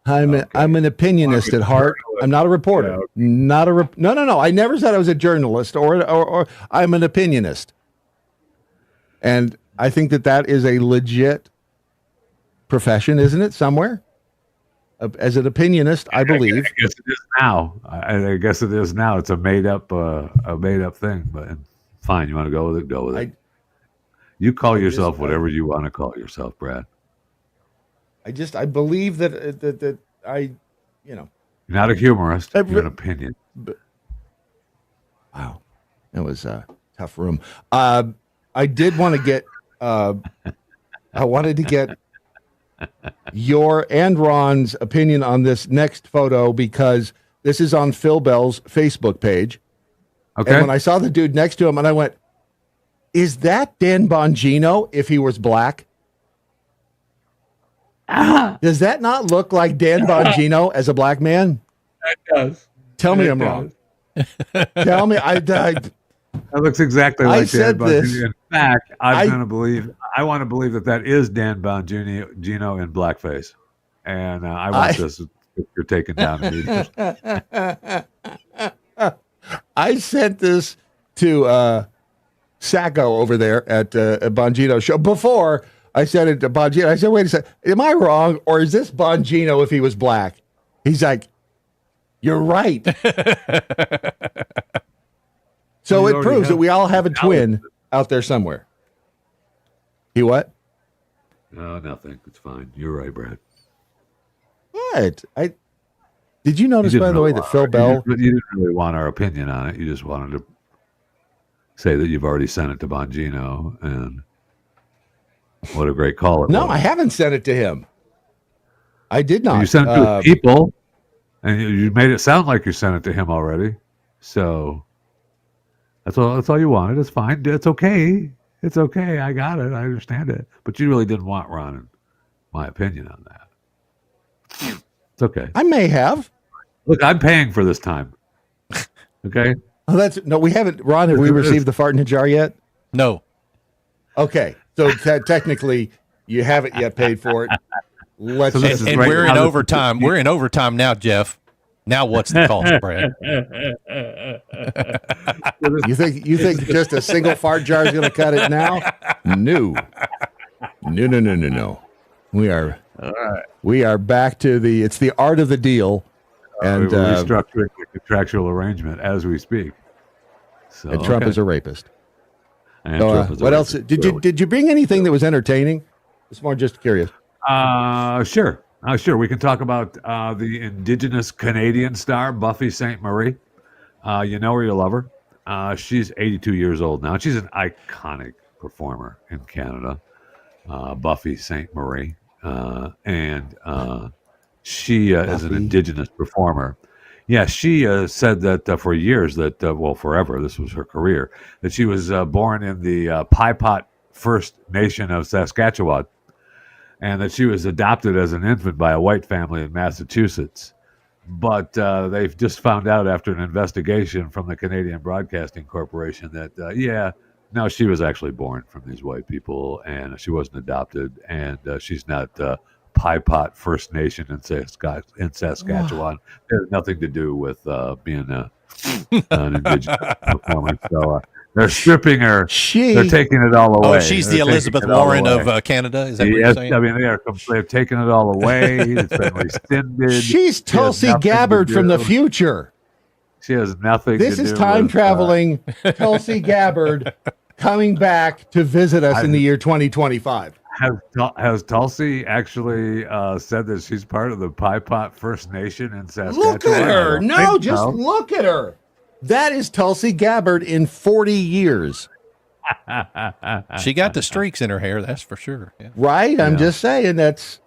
opinionist at heart. I'm not a reporter. No. I never said I was a journalist or I'm an opinionist. And I think that is a legit profession, isn't it? Somewhere, as an opinionist, I believe. I guess it is now. I guess it is now. It's a made up thing. But fine, you want to go with it? Go with it. You call yourself whatever you want to call yourself, Brad. I believe that You're not a humorist. You're an opinion. Wow, that was a tough room. I did want to get. I wanted to get your and Ron's opinion on this next photo because this is on Phil Bell's Facebook page. Okay. And when I saw the dude next to him, and I went, "Is that Dan Bongino if he was black?" Does that not look like Dan Bongino as a black man? It does. Tell me I'm wrong. Tell me that looks exactly like Dan Bongino. In fact, I want to believe that is Dan Bongino in blackface, and I want this picture taken down immediately. I sent this to Sacco over there at Bongino show before. I said it to Bongino. I said, "Wait a second, am I wrong, or is this Bongino if he was black?" He's like, "You're right." So it proves that we all have a twin out there somewhere. You what? No, nothing. It's fine. You're right, Brad. What? Did you notice, by the way, that Phil Bell? You didn't really want our opinion on it. You just wanted to say that you've already sent it to Bongino, and what a great call it was. No, I haven't sent it to him. I did not. You sent it to people, and you made it sound like you sent it to him already. So that's all you wanted. It's fine. It's okay. It's okay. I got it. I understand it. But you really didn't want Ron and my opinion on that. It's okay. I may have. Look, I'm paying for this time. Okay. Oh, we haven't. Ron, have we received the fart in a jar yet? No. Okay. So technically, you haven't yet paid for it. And we're in overtime. We're in overtime now, Jeff. Now what's the cost, Brad? You think just a single fart jar is going to cut it now? No. We are back to it's the art of the deal, and we're restructuring the contractual arrangement as we speak. So, and Trump is a rapist. And so, Trump is what a else? rapist. Did you bring anything that was entertaining? It's more just curious. Sure. Sure. We can talk about the Indigenous Canadian star, Buffy St. Marie. You know her, you love her. She's 82 years old now. She's an iconic performer in Canada, Buffy St. Marie. And she is an Indigenous performer. Yeah, she said that for years that, forever, this was her career, that she was born in the Paipot First Nation of Saskatchewan, and that she was adopted as an infant by a white family in Massachusetts. But they've just found out after an investigation from the Canadian Broadcasting Corporation that, no, she was actually born from these white people, and she wasn't adopted, and she's not Paipot First Nation in Saskatchewan. It has nothing to do with being an Indigenous performer. So they're stripping her. They're taking it all away. Oh, she's the Elizabeth Warren of Canada? Is that what you're saying? I mean, they've taken it all away. It's been rescinded. She's Tulsi Gabbard from the future. She has nothing This to do is time with, traveling Tulsi Gabbard coming back to visit us in the year 2025. Has Tulsi actually said that she's part of the Paipot First Nation in Saskatchewan? Look at her. No, just look at her. That is Tulsi Gabbard in 40 years. She got the streaks in her hair, that's for sure. Yeah. Right? I'm just saying that's...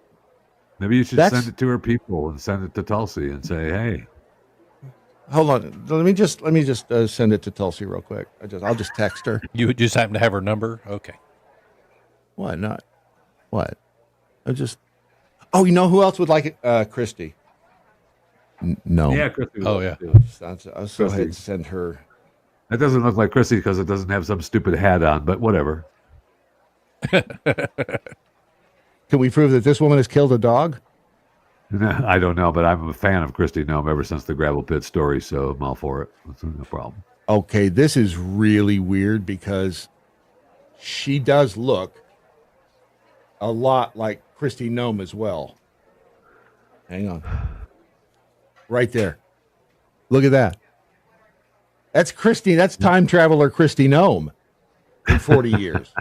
Maybe you should send it to her people and send it to Tulsi and say, hey. Hold on. Let me just send it to Tulsi real quick. I'll just text her. You just happen to have her number? Okay. What? Not what? Oh, you know who else would like it? Christy. No. Yeah, Christy. Oh, yeah. I'll so ahead and send her. That doesn't look like Christy because it doesn't have some stupid hat on, but whatever. Can we prove that this woman has killed a dog? I don't know, but I'm a fan of Christy Nome ever since the gravel pit story, so I'm all for it. That's no problem. Okay, this is really weird because she does look a lot like Christy Nome as well. Hang on. Right there. Look at that. That's Christy. That's time traveler Christy Nome in 40 years.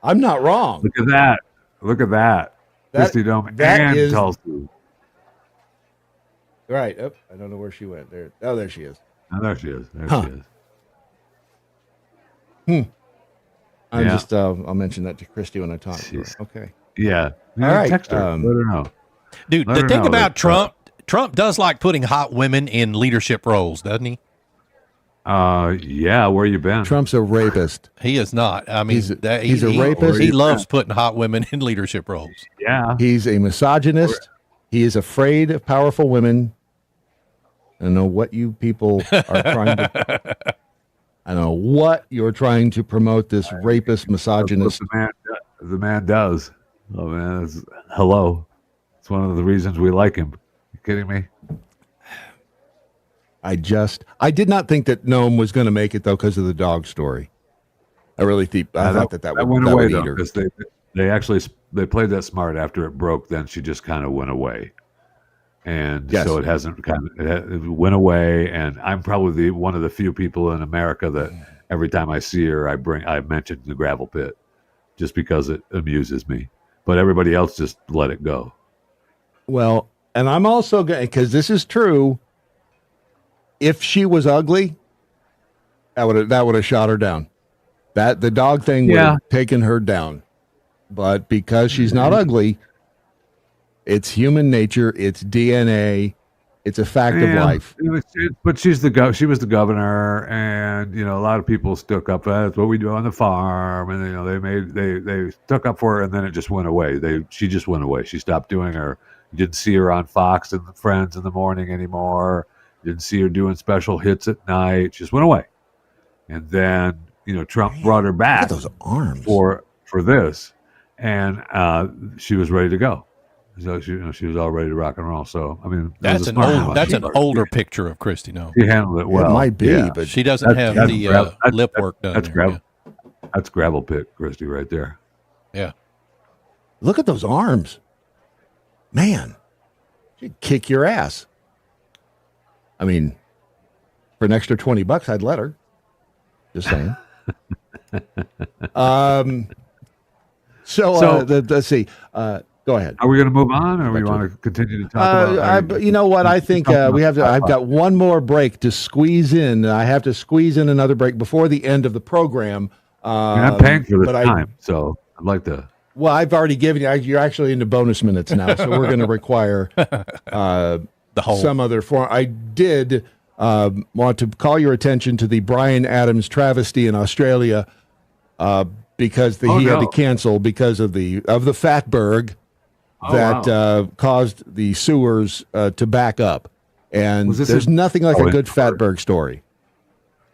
I'm not wrong. Look at that. Look at that. Christy Nome and Tulsi. Right. Oh, I don't know where she went. There. Oh, there she is. Oh, there she is. There she is. I'm just. I'll mention that to Christy when I talk to her. Okay. Yeah. All right. Text her. Let her know. Dude, the thing about Trump does like putting hot women in leadership roles, doesn't he? Yeah. Where you been? Trump's a rapist. He is not. I mean, he's a rapist. He loves putting hot women in leadership roles. Yeah. He's a misogynist. He is afraid of powerful women. I don't know what you people are trying to. I don't know what you're trying to promote. This rapist, misogynist. The man does. Oh man, hello. It's one of the reasons we like him. You kidding me? I did not think that Nome was going to make it though because of the dog story. I really thought that went away would though, eat her. because they played that smart after it broke. Then she just kind of went away, and so it hasn't it went away. And I'm probably one of the few people in America that every time I see her, I mention the gravel pit, just because it amuses me. But everybody else just let it go. Well, and I'm also going because this is true. If she was ugly, that would have shot her down. That the dog thing would have taken her down. But because she's not ugly, it's human nature, it's DNA, it's a fact of life. But she was the governor, and a lot of people stuck up. That's what we do on the farm, and they stuck up for her, and then it just went away. She just went away. She stopped doing her. You didn't see her on Fox and Friends in the morning anymore. You didn't see her doing special hits at night. She just went away. And then Trump brought her back. Look at those arms for this, and she was ready to go. So she was all ready to rock and roll. So I mean, that's an older picture of Christy. No, she handled it well. It might be, but she doesn't have the lip work done. That's gravel pit Christy right there. Yeah. Look at those arms, man. She'd kick your ass. I mean, for an extra $20, I'd let her. Just saying. Let's see. Go ahead. Are we going to move on, or we want to continue to talk about? You know what? I think we have to. I've got one more break to squeeze in. I have to squeeze in another break before the end of the program. I'm paying for this time, so I'd like to. Well, I've already given you. You're actually into bonus minutes now, so we're going to require some other form. I did want to call your attention to the Bryan Adams travesty in Australia because he had to cancel because of the fatberg that caused the sewers to back up. And there's nothing like a good fatberg story.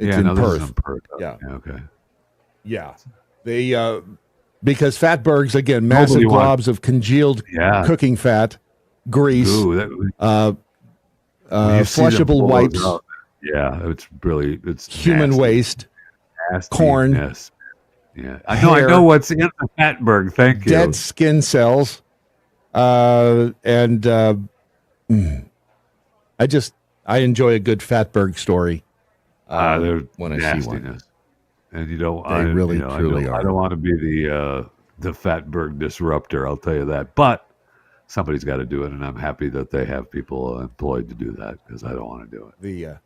It's in Perth. Yeah. Okay. Yeah. They because fatbergs, again, massive globs of congealed cooking fat, grease, flushable wipes. Yeah, it's human nasty. Waste, Nasty corn. Mess. Yeah, I know what's in the fatberg. Thank you. Dead skin cells, I enjoy a good fatberg story. When I see one. And they truly are. I don't want to be the fatberg disruptor. I'll tell you that. But somebody's got to do it, and I'm happy that they have people employed to do that because I don't want to do it.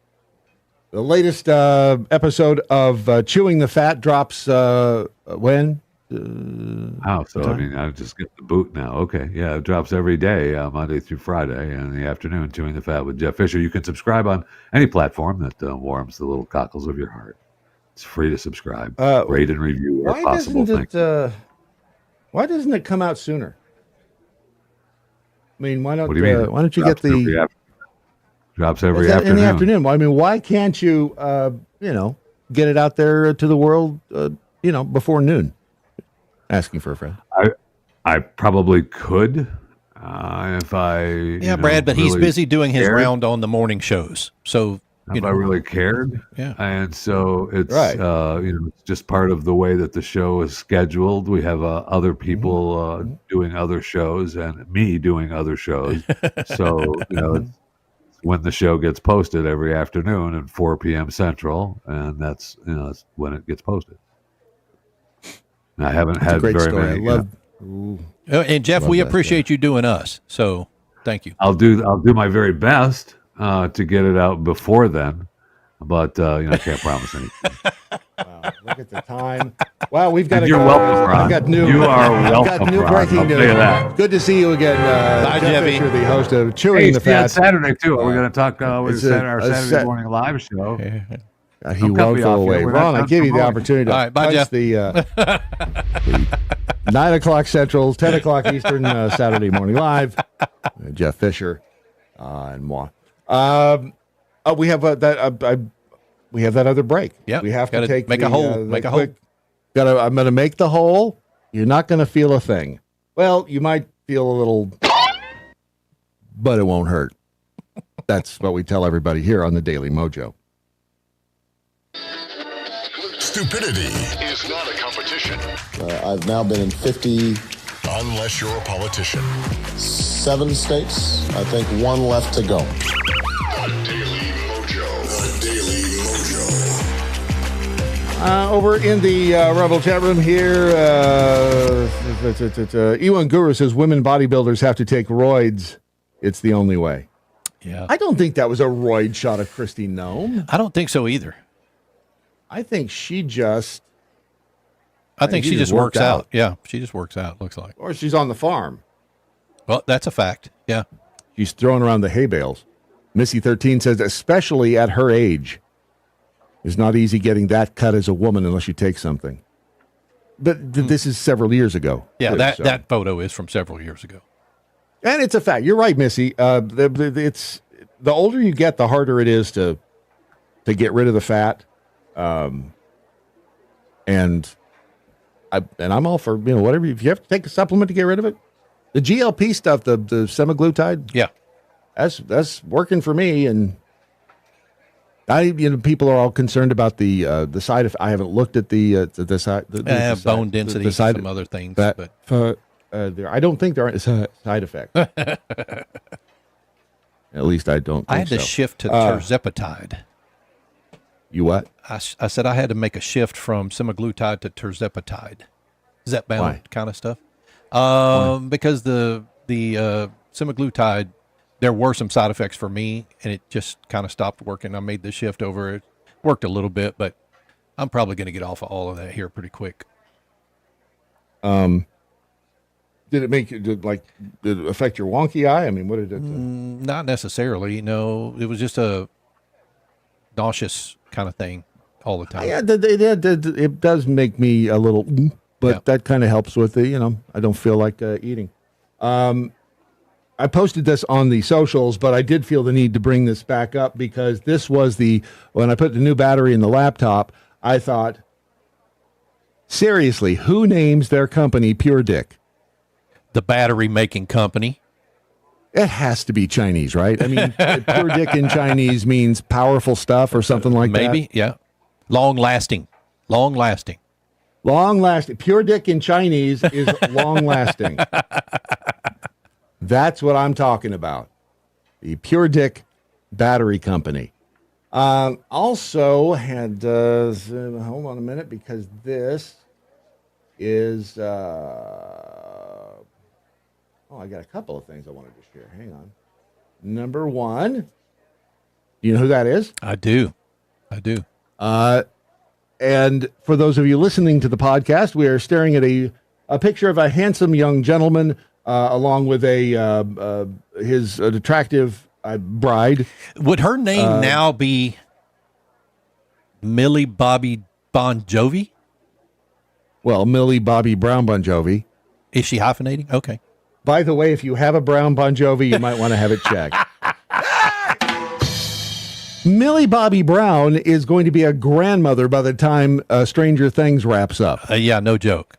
The latest episode of Chewing the Fat drops when? I just get the boot now. Okay, yeah, it drops every day, Monday through Friday, and in the afternoon, Chewing the Fat with Jeff Fisher. You can subscribe on any platform that warms the little cockles of your heart. It's free to subscribe. Rate and review where possible. Why doesn't it come out sooner? I mean, why don't you get the? Drops every in afternoon. the afternoon. Well, I mean, why can't you, get it out there to the world, before noon? Asking for a friend. I probably could if I. Brad, but he's really busy doing his cared. round on the morning shows. So If I really cared, and so it's Right. It's just part of the way that the show is scheduled. We have other people doing other shows and me doing other shows. So it's when the show gets posted every afternoon at 4 p.m. Central, and that's when it gets posted. I haven't had great very story. many. I love. And Jeff, we appreciate you doing us. So thank you. I'll do my very best to get it out before then, but I can't promise anything. Wow, look at the time. Wow, we've got. You're welcome, Ron. I've got new. You are welcome, I've got new Ron. breaking I'll news. tell you that. Good to see you again, Bye, Jeff Jeffy. Fisher, the host of Chewing Hey, the see you on Fat. Saturday too. We're going to talk with it's our Saturday morning live show. He Don't cut won't me go off away. here. We're Ron, not I give you the promoting. opportunity to All right, bye, punch Jeff. the 9 o'clock Central, 10 o'clock Eastern, Saturday morning live. Jeff Fisher and moi. We have we have that other break. Yeah, we have to gotta take make a hole. Make a hole. I'm going to make the hole. You're not going to feel a thing. Well, you might feel a little, but it won't hurt. That's what we tell everybody here on the Daily MoJo. Stupidity is not a competition. I've now been in 50. Unless you're a politician. 7 states. I think 1 left to go. The Daily MoJo. The Daily MoJo. Over in the Rebel chat room here, Ewan Guru says women bodybuilders have to take roids. It's the only way. Yeah. I don't think that was a roid shot of Christy Nome. I don't think so either. I think she just... I think she just works out. Yeah, she just works out, looks like. Or she's on the farm. Well, that's a fact. Yeah. She's throwing around the hay bales. Missy13 says, especially at her age, it's not easy getting that cut as a woman unless you take something. But this is several years ago. Yeah, too, that photo is from several years ago. And it's a fact. You're right, Missy. It's the older you get, the harder it is to get rid of the fat. And I'm all for whatever. If you have to take a supplement to get rid of it, the GLP stuff, the semaglutide, yeah, that's working for me. And people are all concerned about the side. I haven't looked at the side. The bone density, some other things, but I don't think there are side effects. At least I don't. I had to shift to tirzepatide. You what? I said I had to make a shift from semaglutide to tirzepatide. Zepbound kind of stuff. Because the semaglutide, there were some side effects for me, and it just kind of stopped working. I made the shift over. It worked a little bit, but I'm probably going to get off of all of that here pretty quick. Did it affect your wonky eye? I mean, what did it? Not necessarily. No, it was just a nauseous kind of thing all the time. Yeah, it does make me a little, but that kind of helps with the, I don't feel like eating. I posted this on the socials, but I did feel the need to bring this back up because this was when I put the new battery in the laptop, I thought, seriously, who names their company Pure Dick? The battery making company. It has to be Chinese, right? I mean, Pure Dick in Chinese means powerful stuff or something like that. Maybe, yeah. Long lasting. Pure Dick in Chinese is long lasting. That's what I'm talking about. The Pure Dick Battery Company. Also had, hold on a minute, because this is, I got a couple of things I wanted to share. Hang on. Number one, do you know who that is? I do. And for those of you listening to the podcast, we are staring at a picture of a handsome young gentleman along with his attractive bride. Would her name now be Millie Bobby Bon Jovi? Well, Millie Bobby Brown Bon Jovi. Is she hyphenating? Okay. By the way, if you have a Brown Bon Jovi, you might want to have it checked. Millie Bobby Brown is going to be a grandmother by the time Stranger Things wraps up. Yeah, no joke.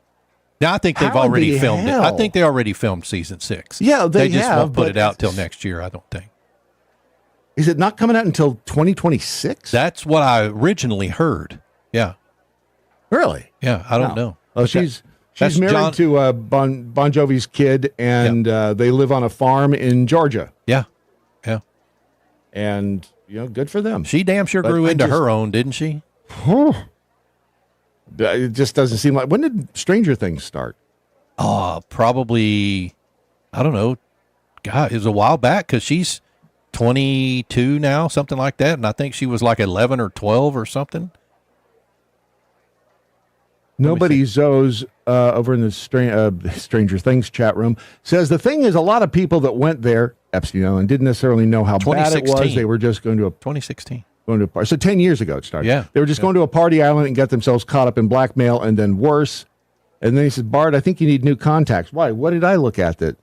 Now, I think they've already filmed it. I think they already filmed season 6. Yeah, they just won't put it out till next year, I don't think. Is it not coming out until 2026? That's what I originally heard. Yeah. Really? Yeah, I don't know. Oh, she's married to Bon Jovi's kid, and they live on a farm in Georgia. Yeah. Yeah. And, good for them. She damn sure grew into her own, didn't she? It just doesn't seem like. When did Stranger Things start? Probably, I don't know. God, it was a while back because she's 22 now, something like that. And I think she was like 11 or 12 or something. Nobody Zoes over in the Stranger Things chat room says the thing is a lot of people that went there, Epstein Island, didn't necessarily know how bad it was. They were just going to 2016. Going to a party. So 10 years ago it started. Yeah. They were just going to a party island and get themselves caught up in blackmail and then worse. And then he said, Bart, I think you need new contacts. Why? What did I look at that?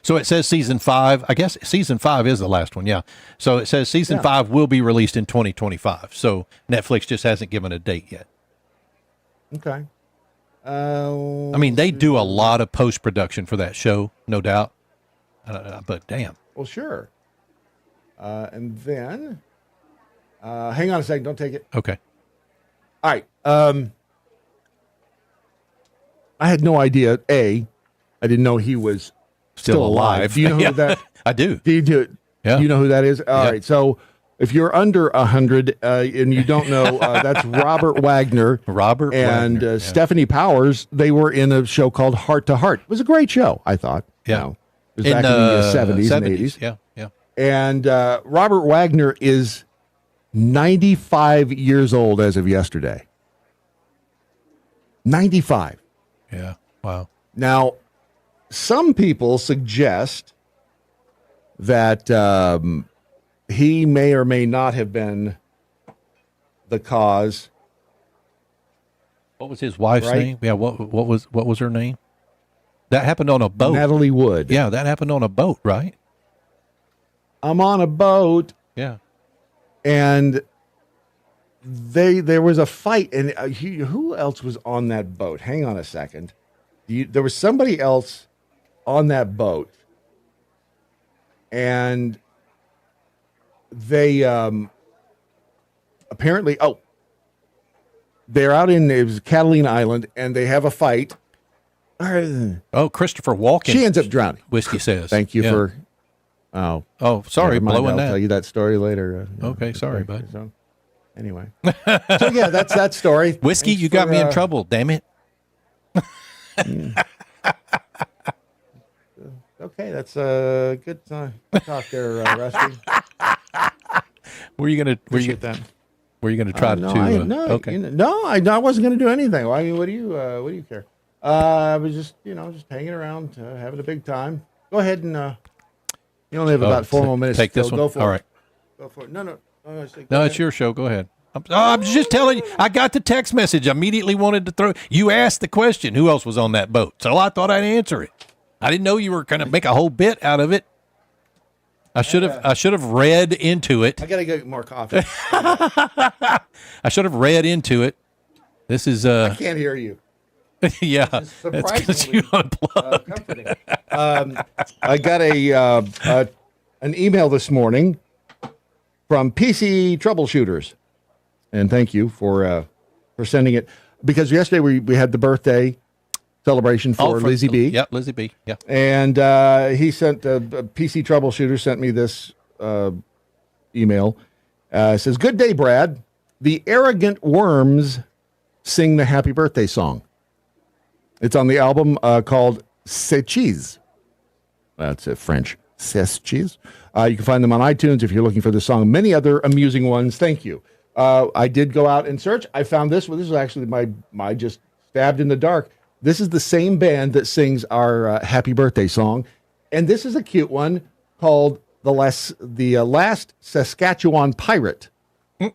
So it says season 5. I guess season 5 is the last one. Yeah. So it says season 5 will be released in 2025. So Netflix just hasn't given a date yet. Okay. I mean, they do a lot of post-production for that show, no doubt. But damn. Well, sure. And then, hang on a second. Don't take it. Okay. All right. I had no idea. I didn't know he was still alive. Do you know who that? I do. Do you do it? Yeah. Do you know who that is? All right. So if you're under 100 and you don't know, that's Robert Wagner. And Stephanie Powers. They were in a show called Heart to Heart. It was a great show, I thought. Yeah. It was back in the 70s and 80s. Yeah, yeah. And Robert Wagner is 95 years old as of yesterday. 95. Yeah, wow. Now, some people suggest that he may or may not have been the cause. What was his wife's name? Yeah, what was her name? That happened on a boat. Natalie Wood. Yeah, that happened on a boat, right? I'm on a boat. Yeah. And there was a fight, and who else was on that boat? Hang on a second. There was somebody else on that boat, and they apparently, they're out in, it was Catalina Island, and they have a fight. Oh, Christopher Walken. She ends up drowning. Whiskey says. Thank you for. Oh, sorry, blowing I'll that. tell you that story later. Okay, sorry, bud. So, anyway, so yeah, that's that story. Whiskey, you got me in trouble. Damn it. Okay, that's a good talk there, Rusty. Were you gonna try to? Okay. I wasn't gonna do anything. I mean, what do you care? I was just hanging around, having a big time. Go ahead and you only have about 4 more minutes. Take this one. Go for All it. right. Go for it. No, it's your show. Go ahead. I'm just telling you. I got the text message. I immediately wanted to throw. You asked the question. Who else was on that boat? So I thought I'd answer it. I didn't know you were going to make a whole bit out of it. I should have read into it. I gotta get more coffee. I should have read into it. This is. I can't hear you. Yeah, that's because you unplugged. I got an email this morning from PC Troubleshooters, and thank you for sending it, because yesterday we had the birthday celebration for Lizzie B. Yeah, Lizzie B. Yeah, and he sent PC Troubleshooter sent me this email. It says, "Good day, Brad. The Arrogant Worms sing the happy birthday song. It's on the album called C'est Cheese." That's French. C'est Cheese. You can find them on iTunes if you're looking for the song. Many other amusing ones. Thank you. I did go out and search. I found this one. This is actually my just stabbed in the dark. This is the same band that sings our happy birthday song. And this is a cute one called the Last Saskatchewan Pirate. Kind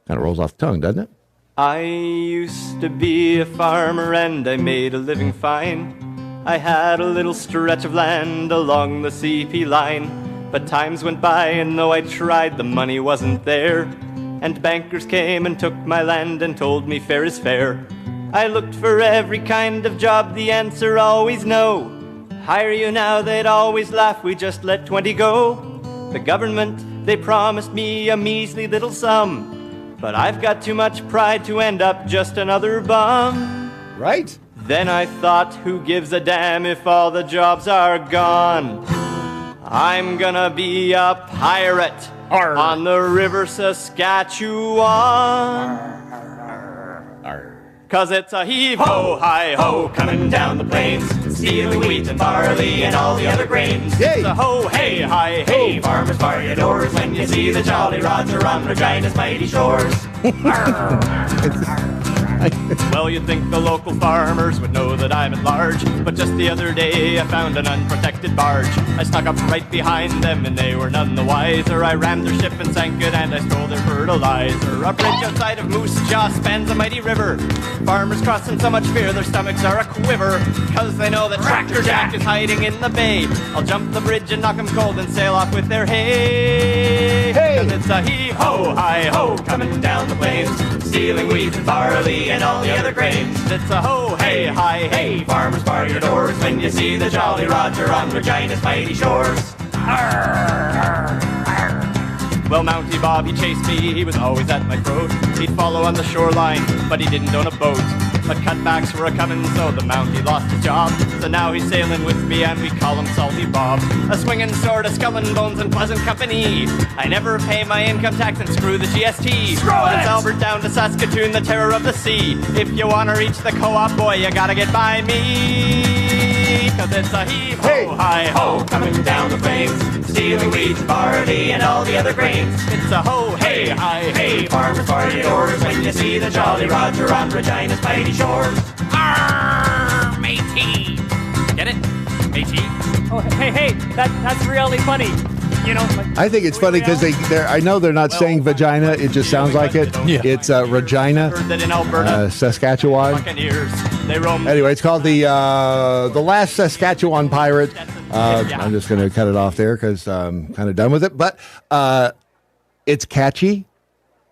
of rolls off the tongue, doesn't it? I used to be a farmer and I made a living fine. I had a little stretch of land along the CP line, but times went by and though I tried, the money wasn't there. And bankers came and took my land and told me fair is fair. I looked for every kind of job, the answer always no. Hire you now, they'd always laugh, we just let 20 go. The government, they promised me a measly little sum, but I've got too much pride to end up just another bum. Right? Then I thought, who gives a damn if all the jobs are gone? I'm gonna be a pirate on the river Saskatchewan. 'Cause it's a heave-ho, hi-ho, coming down the plains, stealing wheat and barley and all the other grains. It's a ho, hey, hi, hey, farmers bar your doors when you see the jolly rods are on Regina's mighty shores. Well, you'd think the local farmers would know that I'm at large, but just the other day I found an unprotected barge. I snuck up right behind them and they were none the wiser. I rammed their ship and sank it and I stole their fertilizer. A bridge outside of Moose Jaw spans a mighty river. Farmers crossing so much fear their stomachs are a quiver, 'cause they know that Tractor Jack is hiding in the bay. I'll jump the bridge and knock 'em cold and sail off with their hay. 'Cause it's a heave-ho, hi-ho, coming down the plains, stealing wheat and barley and all the other grains. It's a ho, hey, hi, hey, farmers bar your doors when you see the jolly roger on Regina's mighty shores. Well, Mountie Bob, he chased me, he was always at my throat. He'd follow on the shoreline, but he didn't own a boat. But cutbacks were a-comin', so the Mountie lost his job. So now he's sailing with me, and we call him Salty Bob. A swinging sword, a skull and bones, and pleasant company. I never pay my income tax and screw the GST. Screw it! It's Albert down to Saskatoon, the terror of the sea. If you wanna reach the co-op, boy, you gotta get by me. 'Cause it's a heave-ho, hi-ho, coming down the plains, stealing wheat, barley, and all the other grains. It's a ho, hey, hi, hey, farmers bar your doors when you see the jolly roger on Regina's mighty shores. Arr, matey. Get it? Matey? Oh, hey, that's really funny. You know, like, I think it's funny because I know they're not saying vagina. It just sounds like it. Yeah. It's Regina, Saskatchewan. Anyway, it's called the Last Saskatchewan Pirate. I'm just going to cut it off there because I'm kind of done with it. But it's catchy.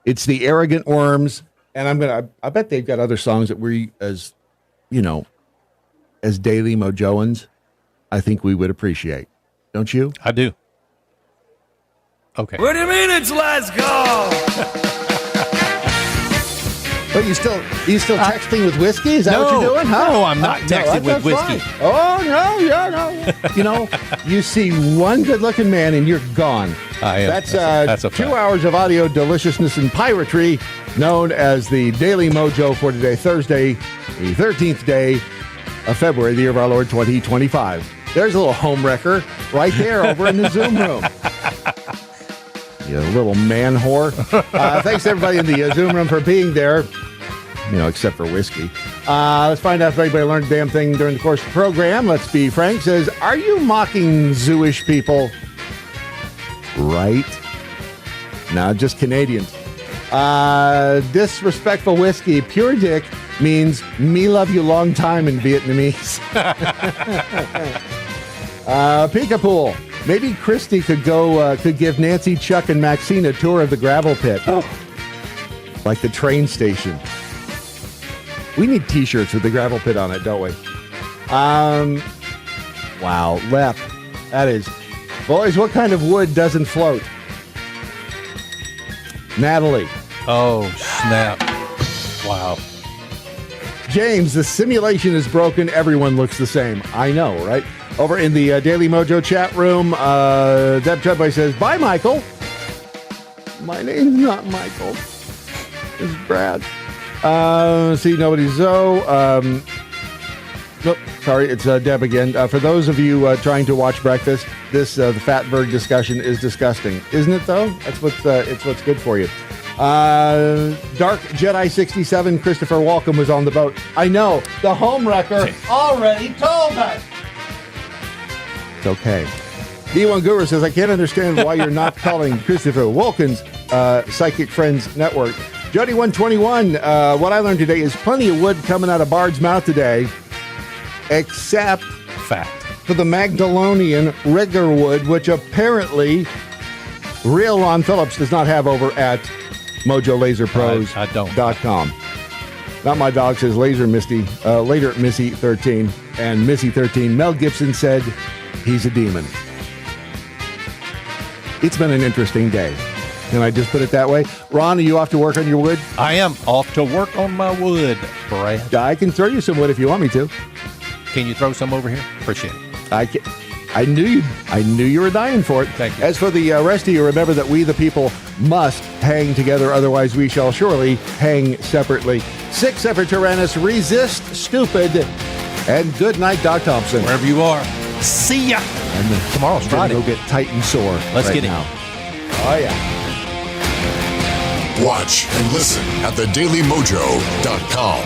It's the Arrogant Worms, and I bet they've got other songs that we, as Daily Mojoans, I think we would appreciate. Don't you? I do. Okay. What do you mean it's Let's Go? But you still texting with whiskey? Is that what you're doing? Huh? No, I'm not texting with whiskey. Fine. Oh, no, yeah, no. You see one good-looking man and you're gone. I am. That's a 2 hours of audio deliciousness and piratery known as the Daily Mojo for today, Thursday, the 13th day of February, the year of our Lord 2025. There's a little home wrecker right there over in the Zoom room. You little man whore. Thanks to everybody in the Zoom room for being there, except for whiskey. Let's find out if anybody learned a damn thing during the course of the program. Let's be frank. Says, are you mocking Zooish people? Right. No, just Canadians. Disrespectful whiskey. Pure dick means me love you long time in Vietnamese. Peekapool. Maybe Christy could give Nancy, Chuck, and Maxine a tour of the gravel pit. Oh. Like the train station. We need t-shirts with the gravel pit on it, don't we? Wow, Lep. That is. Boys, what kind of wood doesn't float? Natalie. Oh, snap. Wow. James, the simulation is broken. Everyone looks the same. I know, right? Over in the Daily Mojo chat room, Deb Treadway says, bye, Michael. My name's not Michael. It's Brad. See, nobody's Zoe. Nope, sorry, it's Deb again. For those of you trying to watch breakfast, the Fatberg discussion is disgusting. Isn't it, though? It's what's good for you. Dark Jedi 67, Christopher Walken was on the boat. I know, the home wrecker already told us. It's okay. D1 Guru says, I can't understand why you're not calling Christopher Walken's Psychic Friends Network. Jody 121, what I learned today is plenty of wood coming out of Bard's mouth today. except fact for the Magdalenian Riggerwood, which apparently real Ron Phillips does not have over at MojoLaserPros.com. Not my dog says later Missy 13, and Missy 13. Mel Gibson said he's a demon. It's been an interesting day. Can I just put it that way? Ron, are you off to work on your wood? I am off to work on my wood, Brad. I can throw you some wood if you want me to. Can you throw some over here? Appreciate it. I knew you were dying for it. Thank you. As for the rest of you, remember that we the people must hang together, otherwise we shall surely hang separately. Sic Semper Tyrannis, resist stupid, and good night, Doc Thompson. Wherever you are. See ya. And tomorrow's Friday. Go get tight and sore. Let's get it. Now. Oh, yeah. Watch and listen at thedailymojo.com.